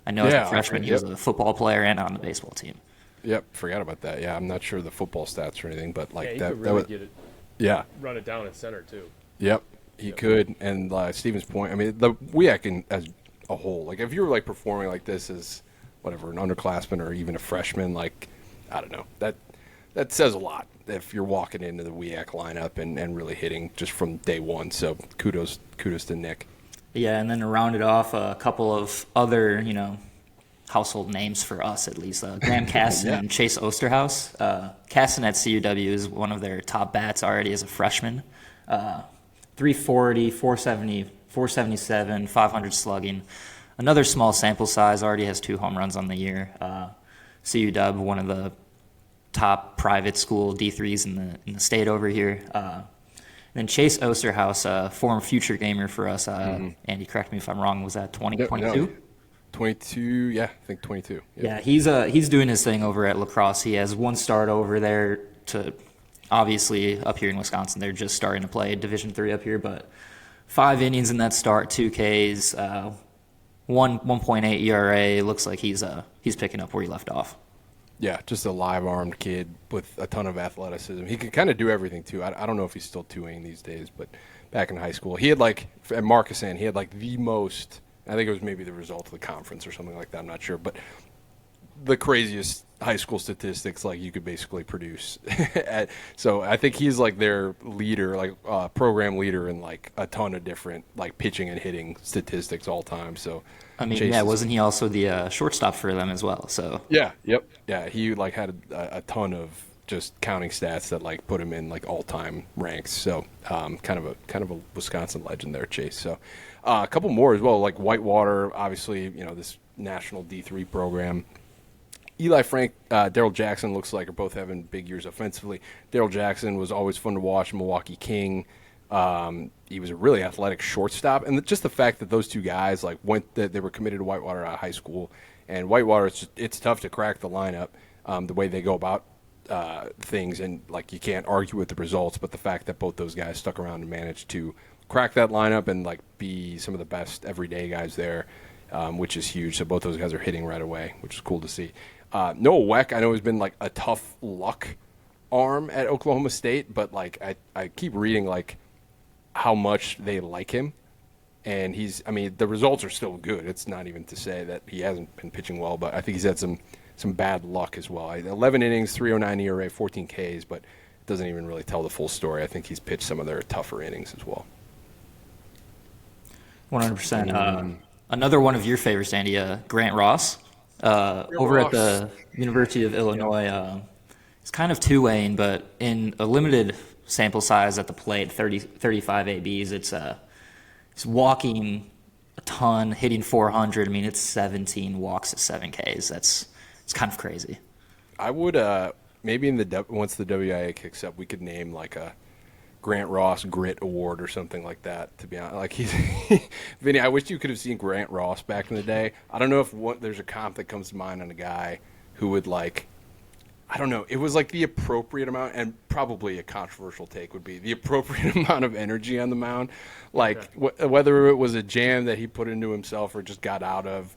I know as a freshman he was a football player and on the baseball team. Yep, forgot about that. Yeah, I'm not sure the football stats or anything, but like that. Could really get it. Yeah. Run it down at center too. Yep, he could. And Steven's point. I mean, the WIAC as a whole. Like, if you were like performing like this as whatever an underclassman or even a freshman, like I don't know, that says a lot. If you're walking into the WIAC lineup and really hitting just from day one. So kudos to Nick. Yeah, and then to round it off, a couple of other household names for us at least. Graham Caston and Chase Osterhaus. Caston at CUW is one of their top bats already as a freshman. 340, 470, 477, 500 slugging. Another small sample size, already has 2 home runs on the year. CUW, one of the top private school D3s in the state over here. Then Chase Osterhaus, former future gamer for us. Andy, correct me if I'm wrong, was that 2022? 22. Yeah, I think 22. Yeah, he's doing his thing over at La Crosse. He has one start over there to obviously up here in Wisconsin. They're just starting to play Division III up here, but 5 innings in that start, 2 Ks, 1.8 ERA. Looks like he's picking up where he left off. Yeah, just a live-armed kid with a ton of athleticism. He can kind of do everything, too. I don't know if he's still 2Aing these days, but back in high school, he had, like, at Marcusson, he had, like, the most – I think it was maybe the result of the conference or something like that. I'm not sure. But the craziest high school statistics, like, you could basically produce. So I think he's, like, their leader, like, program leader in, like, a ton of different, like, pitching and hitting statistics all time. So – I mean, wasn't he also the shortstop for them as well? So yeah, he like had a ton of just counting stats that like put him in like all-time ranks. So kind of a Wisconsin legend there, Chase. So a couple more as well, like Whitewater, obviously, this national D3 program. Eli Frank, Daryl Jackson looks like are both having big years offensively. Daryl Jackson was always fun to watch, Milwaukee King. He was a really athletic shortstop, and just the fact that those two guys they were committed to Whitewater out of high school, and Whitewater it's tough to crack the lineup the way they go about things, and like you can't argue with the results, but the fact that both those guys stuck around and managed to crack that lineup and like be some of the best everyday guys there, which is huge. So both those guys are hitting right away, which is cool to see. Noah Weck, I know, has been like a tough luck arm at Oklahoma State, but like I keep reading like how much they like him, and the results are still good. It's not even to say that he hasn't been pitching well, but I think he's had some bad luck as well. 11 innings, 3.09 ERA, 14 Ks, but it doesn't even really tell the full story. I think he's pitched some of their tougher innings as well. 100%. Another one of your favorites, Andy, Grant Ross, over at the University of Illinois. He's kind of two-Aing, but in a limited sample size at the plate, 35 ABs. It's walking a ton, hitting 400. I mean, it's 17 walks to 7 Ks. It's kind of crazy. I would maybe once the WIA kicks up, we could name like a Grant Ross Grit Award or something like that. To be honest, like Vinny, I wish you could have seen Grant Ross back in the day. I don't know if there's a comp that comes to mind on a guy who would like. I don't know. It was like the appropriate amount, and probably a controversial take would be the appropriate amount of energy on the mound. Like whether it was a jam that he put into himself or just got out of.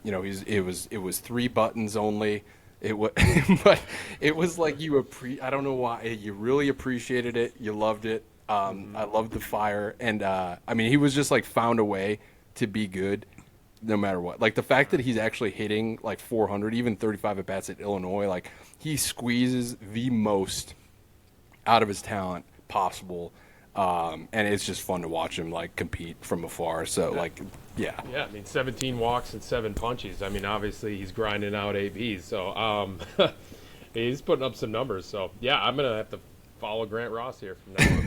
It was 3 buttons only. But it was like I don't know why you really appreciated it. You loved it. I loved the fire, and he was just like found a way to be good. No matter what, like the fact that he's actually hitting like 400, even 35 at bats at Illinois, like he squeezes the most out of his talent possible, and it's just fun to watch him like compete from afar. So yeah. I mean, 17 walks and 7 punches. I mean, obviously he's grinding out ABs, so he's putting up some numbers. So yeah, I'm gonna have to follow Grant Ross here from now on.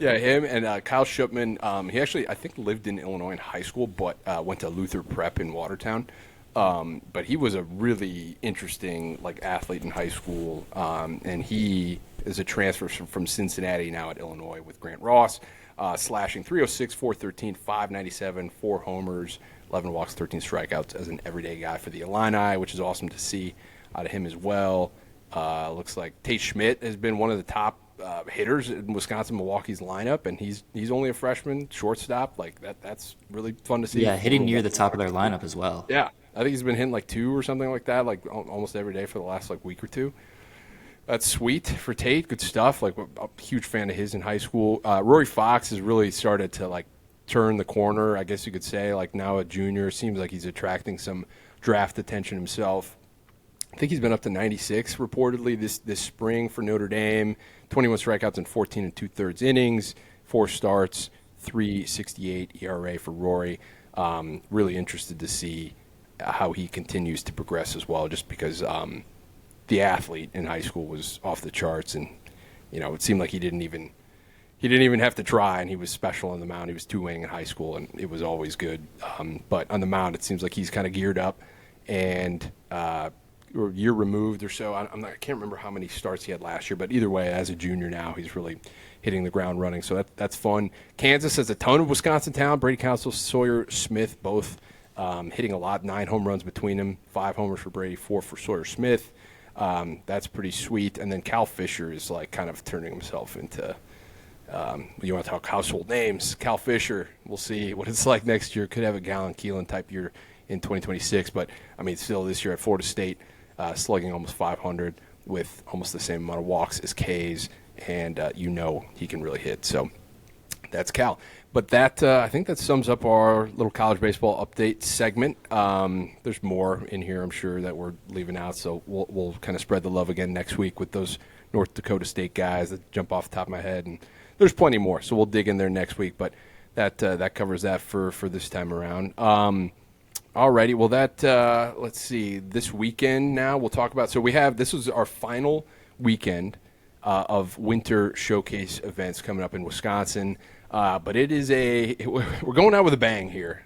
Yeah, him and Kyle Shupman. He actually, I think, lived in Illinois in high school, but went to Luther Prep in Watertown. But he was a really interesting athlete in high school, and he is a transfer from Cincinnati now at Illinois with Grant Ross, slashing 306, 413, 597, 4 homers, 11 walks, 13 strikeouts as an everyday guy for the Illini, which is awesome to see out of him as well. Looks like Tate Schmidt has been one of the top hitters in Wisconsin Milwaukee's lineup, and he's only a freshman shortstop. That's really fun to see. Yeah, hitting near the top of their lineup as well. Yeah, I think he's been hitting 2 or something like that, almost every day for the last week or two. That's sweet for Tate. Good stuff. A huge fan of his in high school. Rory Fox has really started to turn the corner, I guess you could say. Now a junior, seems like he's attracting some draft attention himself. I think he's been up to 96 reportedly this spring for Notre Dame. 21 strikeouts in 14 2/3 innings, 4 starts, 3.68 ERA for Rory. Really interested to see how he continues to progress as well, just because the athlete in high school was off the charts, and it seemed like he didn't even have to try, and he was special on the mound. He was 2-Aing in high school, and it was always good. But on the mound, it seems like he's kind of geared up, and or year removed or so. I can't remember how many starts he had last year, but either way, as a junior now, he's really hitting the ground running. So that's fun. Kansas has a ton of Wisconsin talent. Brady Council, Sawyer Smith, both hitting a lot, 9 home runs between them, 5 homers for Brady, 4 for Sawyer Smith. That's pretty sweet. And then Cal Fisher is like kind of turning himself into you want to talk household names. Cal Fisher, we'll see what it's like next year. Could have a Gallon Keelan type year in 2026. But, I mean, still this year at Florida State, slugging almost 500 with almost the same amount of walks as K's. And he can really hit. So that's Cal. But that I think that sums up our little college baseball update segment. There's more in here, I'm sure, that we're leaving out. So we'll kind of spread the love again next week with those North Dakota State guys that jump off the top of my head. And there's plenty more, so we'll dig in there next week. But that covers that for this time around. Alrighty, well let's see. This weekend now we'll talk about. So this is our final weekend of winter showcase events coming up in Wisconsin. But it is we're going out with a bang here.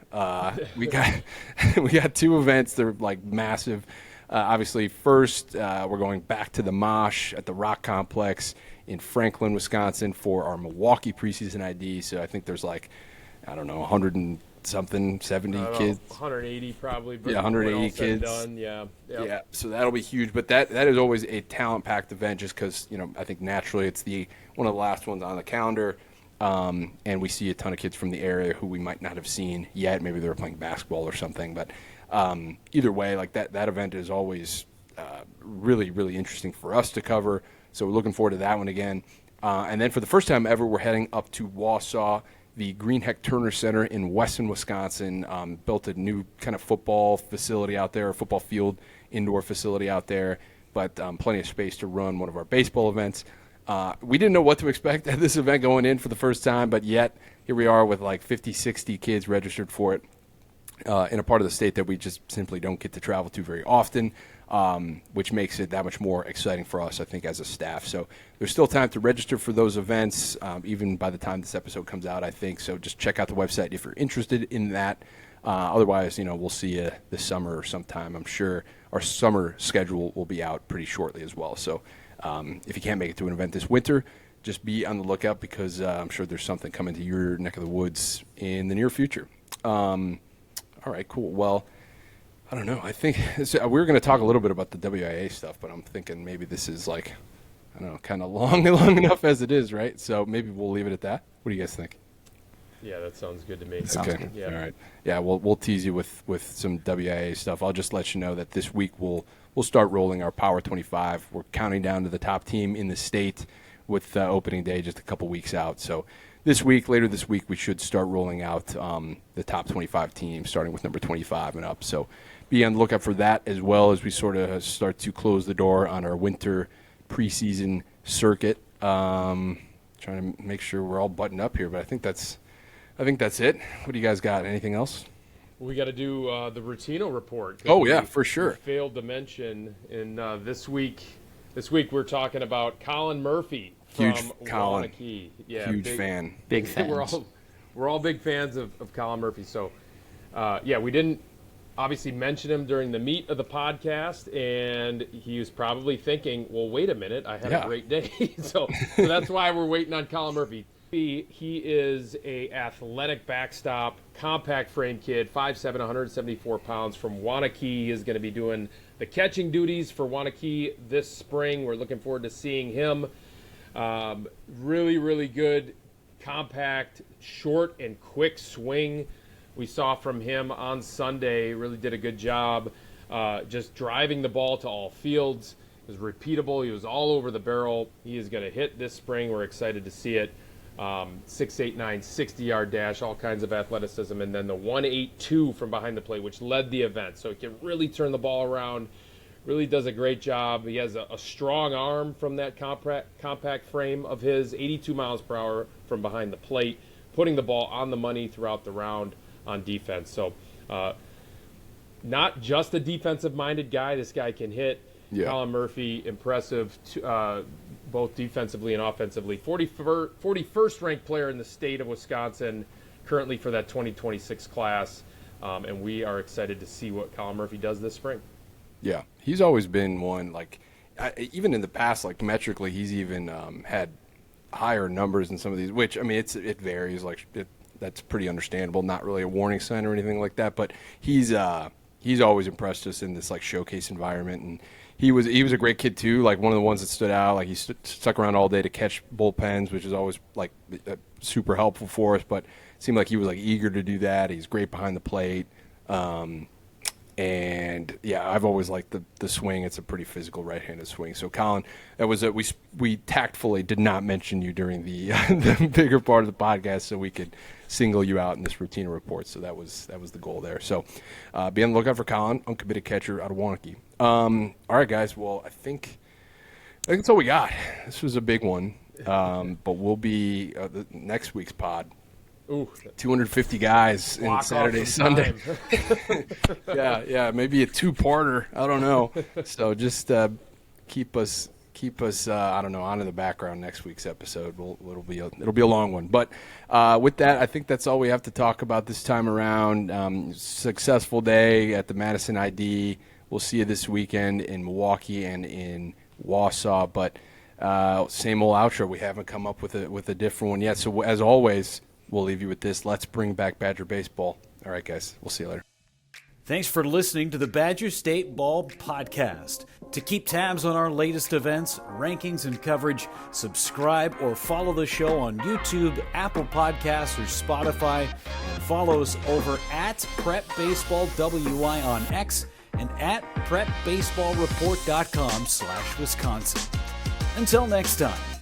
We got 2 events. They're like massive. Obviously, first we're going back to the Mosh at the Rock Complex in Franklin, Wisconsin for our Milwaukee Preseason ID. So I think there's 100 and something, 70 kids. 180 probably. Yeah, 180 kids. Done. Yeah. Yep. Yeah. So that'll be huge. But that is always a talent-packed event just because, I think naturally it's one of the last ones on the calendar. And we see a ton of kids from the area who we might not have seen yet. Maybe they were playing basketball or something. But either way, that event is always really, really interesting for us to cover. So we're looking forward to that one again. And then for the first time ever, we're heading up to Wausau, the Greenheck Turner Center in Weston, Wisconsin. Built a new kind of football facility out there, a football field, indoor facility out there, but plenty of space to run one of our baseball events. We didn't know what to expect at this event going in for the first time, but yet here we are with 50, 60 kids registered for it in a part of the state that we just simply don't get to travel to very often, which makes it that much more exciting for us, I think, as a staff. So there's still time to register for those events, even by the time this episode comes out, I think. So just check out the website if you're interested in that. Otherwise, we'll see you this summer or sometime. I'm sure our summer schedule will be out pretty shortly as well. So if you can't make it to an event this winter, just be on the lookout because I'm sure there's something coming to your neck of the woods in the near future. All right, cool. Well, I don't know. I think we were going to talk a little bit about the WIA stuff, but I'm thinking maybe this is kind of long enough as it is, right? So maybe we'll leave it at that. What do you guys think? Yeah, that sounds good to me. Sounds okay. good. Yeah. All right. Yeah, we'll tease you with some WIA stuff. I'll just let you know that this week we'll start rolling our Power 25. We're counting down to the top team in the state with opening day just a couple weeks out. So later this week, we should start rolling out the top 25 teams, starting with number 25 and up. So be on the lookout for that, as well as we sort of start to close the door on our winter preseason circuit. Trying to make sure we're all buttoned up here, but I think that's it. What do you guys got? Anything else? We got to do the Rotino report. Oh, yeah, for sure. We failed to mention in this week. This week we're talking about Colin Murphy from Huge Colin. Wanakee. Yeah, Huge fan. Big fans. We're all big fans of Colin Murphy. So, we didn't obviously mention him during the meat of the podcast, and he was probably thinking, well, wait a minute, I had a great day. so that's why we're waiting on Colin Murphy. He is a athletic backstop, compact frame kid, 5'7", 174 pounds from Wanakee. He is going to be doing the catching duties for Wanakee this spring. We're looking forward to seeing him. Really, really good, compact, short, and quick swing. We saw from him on Sunday. Really did a good job just driving the ball to all fields. It was repeatable. He was all over the barrel. He is going to hit this spring. We're excited to see it. 6'8", 60-yard dash, all kinds of athleticism, and then the 1.82 from behind the plate, which led the event. So he can really turn the ball around, really does a great job. He has a strong arm from that compact frame of his, 82 miles per hour from behind the plate, putting the ball on the money throughout the round on defense. So not just a defensive-minded guy. This guy can hit. Yeah. Colin Murphy, impressive, both defensively and offensively. 41st ranked player in the state of Wisconsin, currently for that 2026 class, and we are excited to see what Colin Murphy does this spring. Yeah, he's always been one, even in the past, metrically, he's even had higher numbers in some of these, which, I mean, it varies. that's pretty understandable. Not really a warning sign or anything like that, but he's always impressed us in this like showcase environment, and he was a great kid too. Like one of the ones that stood out. Like he stuck around all day to catch bullpens, which is always like super helpful for us. But it seemed like he was like eager to do that. He's great behind the plate. And yeah, I've always liked the swing. It's a pretty physical right-handed swing. So Colin, that was we tactfully did not mention you during the the bigger part of the podcast, so we could single you out in this Rotino report. So that was the goal there. So be on the lookout for Colin, uncommitted catcher out of Wanakee. All right, guys. Well, I think that's all we got. This was a big one, but we'll be the next week's pod. Ooh, 250 guys in Saturday, Sunday. yeah, maybe a two-parter. I don't know. So just keep us. I don't know, on in the background next week's episode. It'll be a long one. But with that, I think that's all we have to talk about this time around. Successful day at the Madison ID. We'll see you this weekend in Milwaukee and in Wausau. But same old outro. We haven't come up with a different one yet. So as always, we'll leave you with this. Let's bring back Badger baseball. All right, guys. We'll see you later. Thanks for listening to the Badger State Ball Podcast. To keep tabs on our latest events, rankings, and coverage, subscribe or follow the show on YouTube, Apple Podcasts, or Spotify, and follow us over at PrepBaseballWI on X and at PrepBaseballReport.com/Wisconsin. Until next time.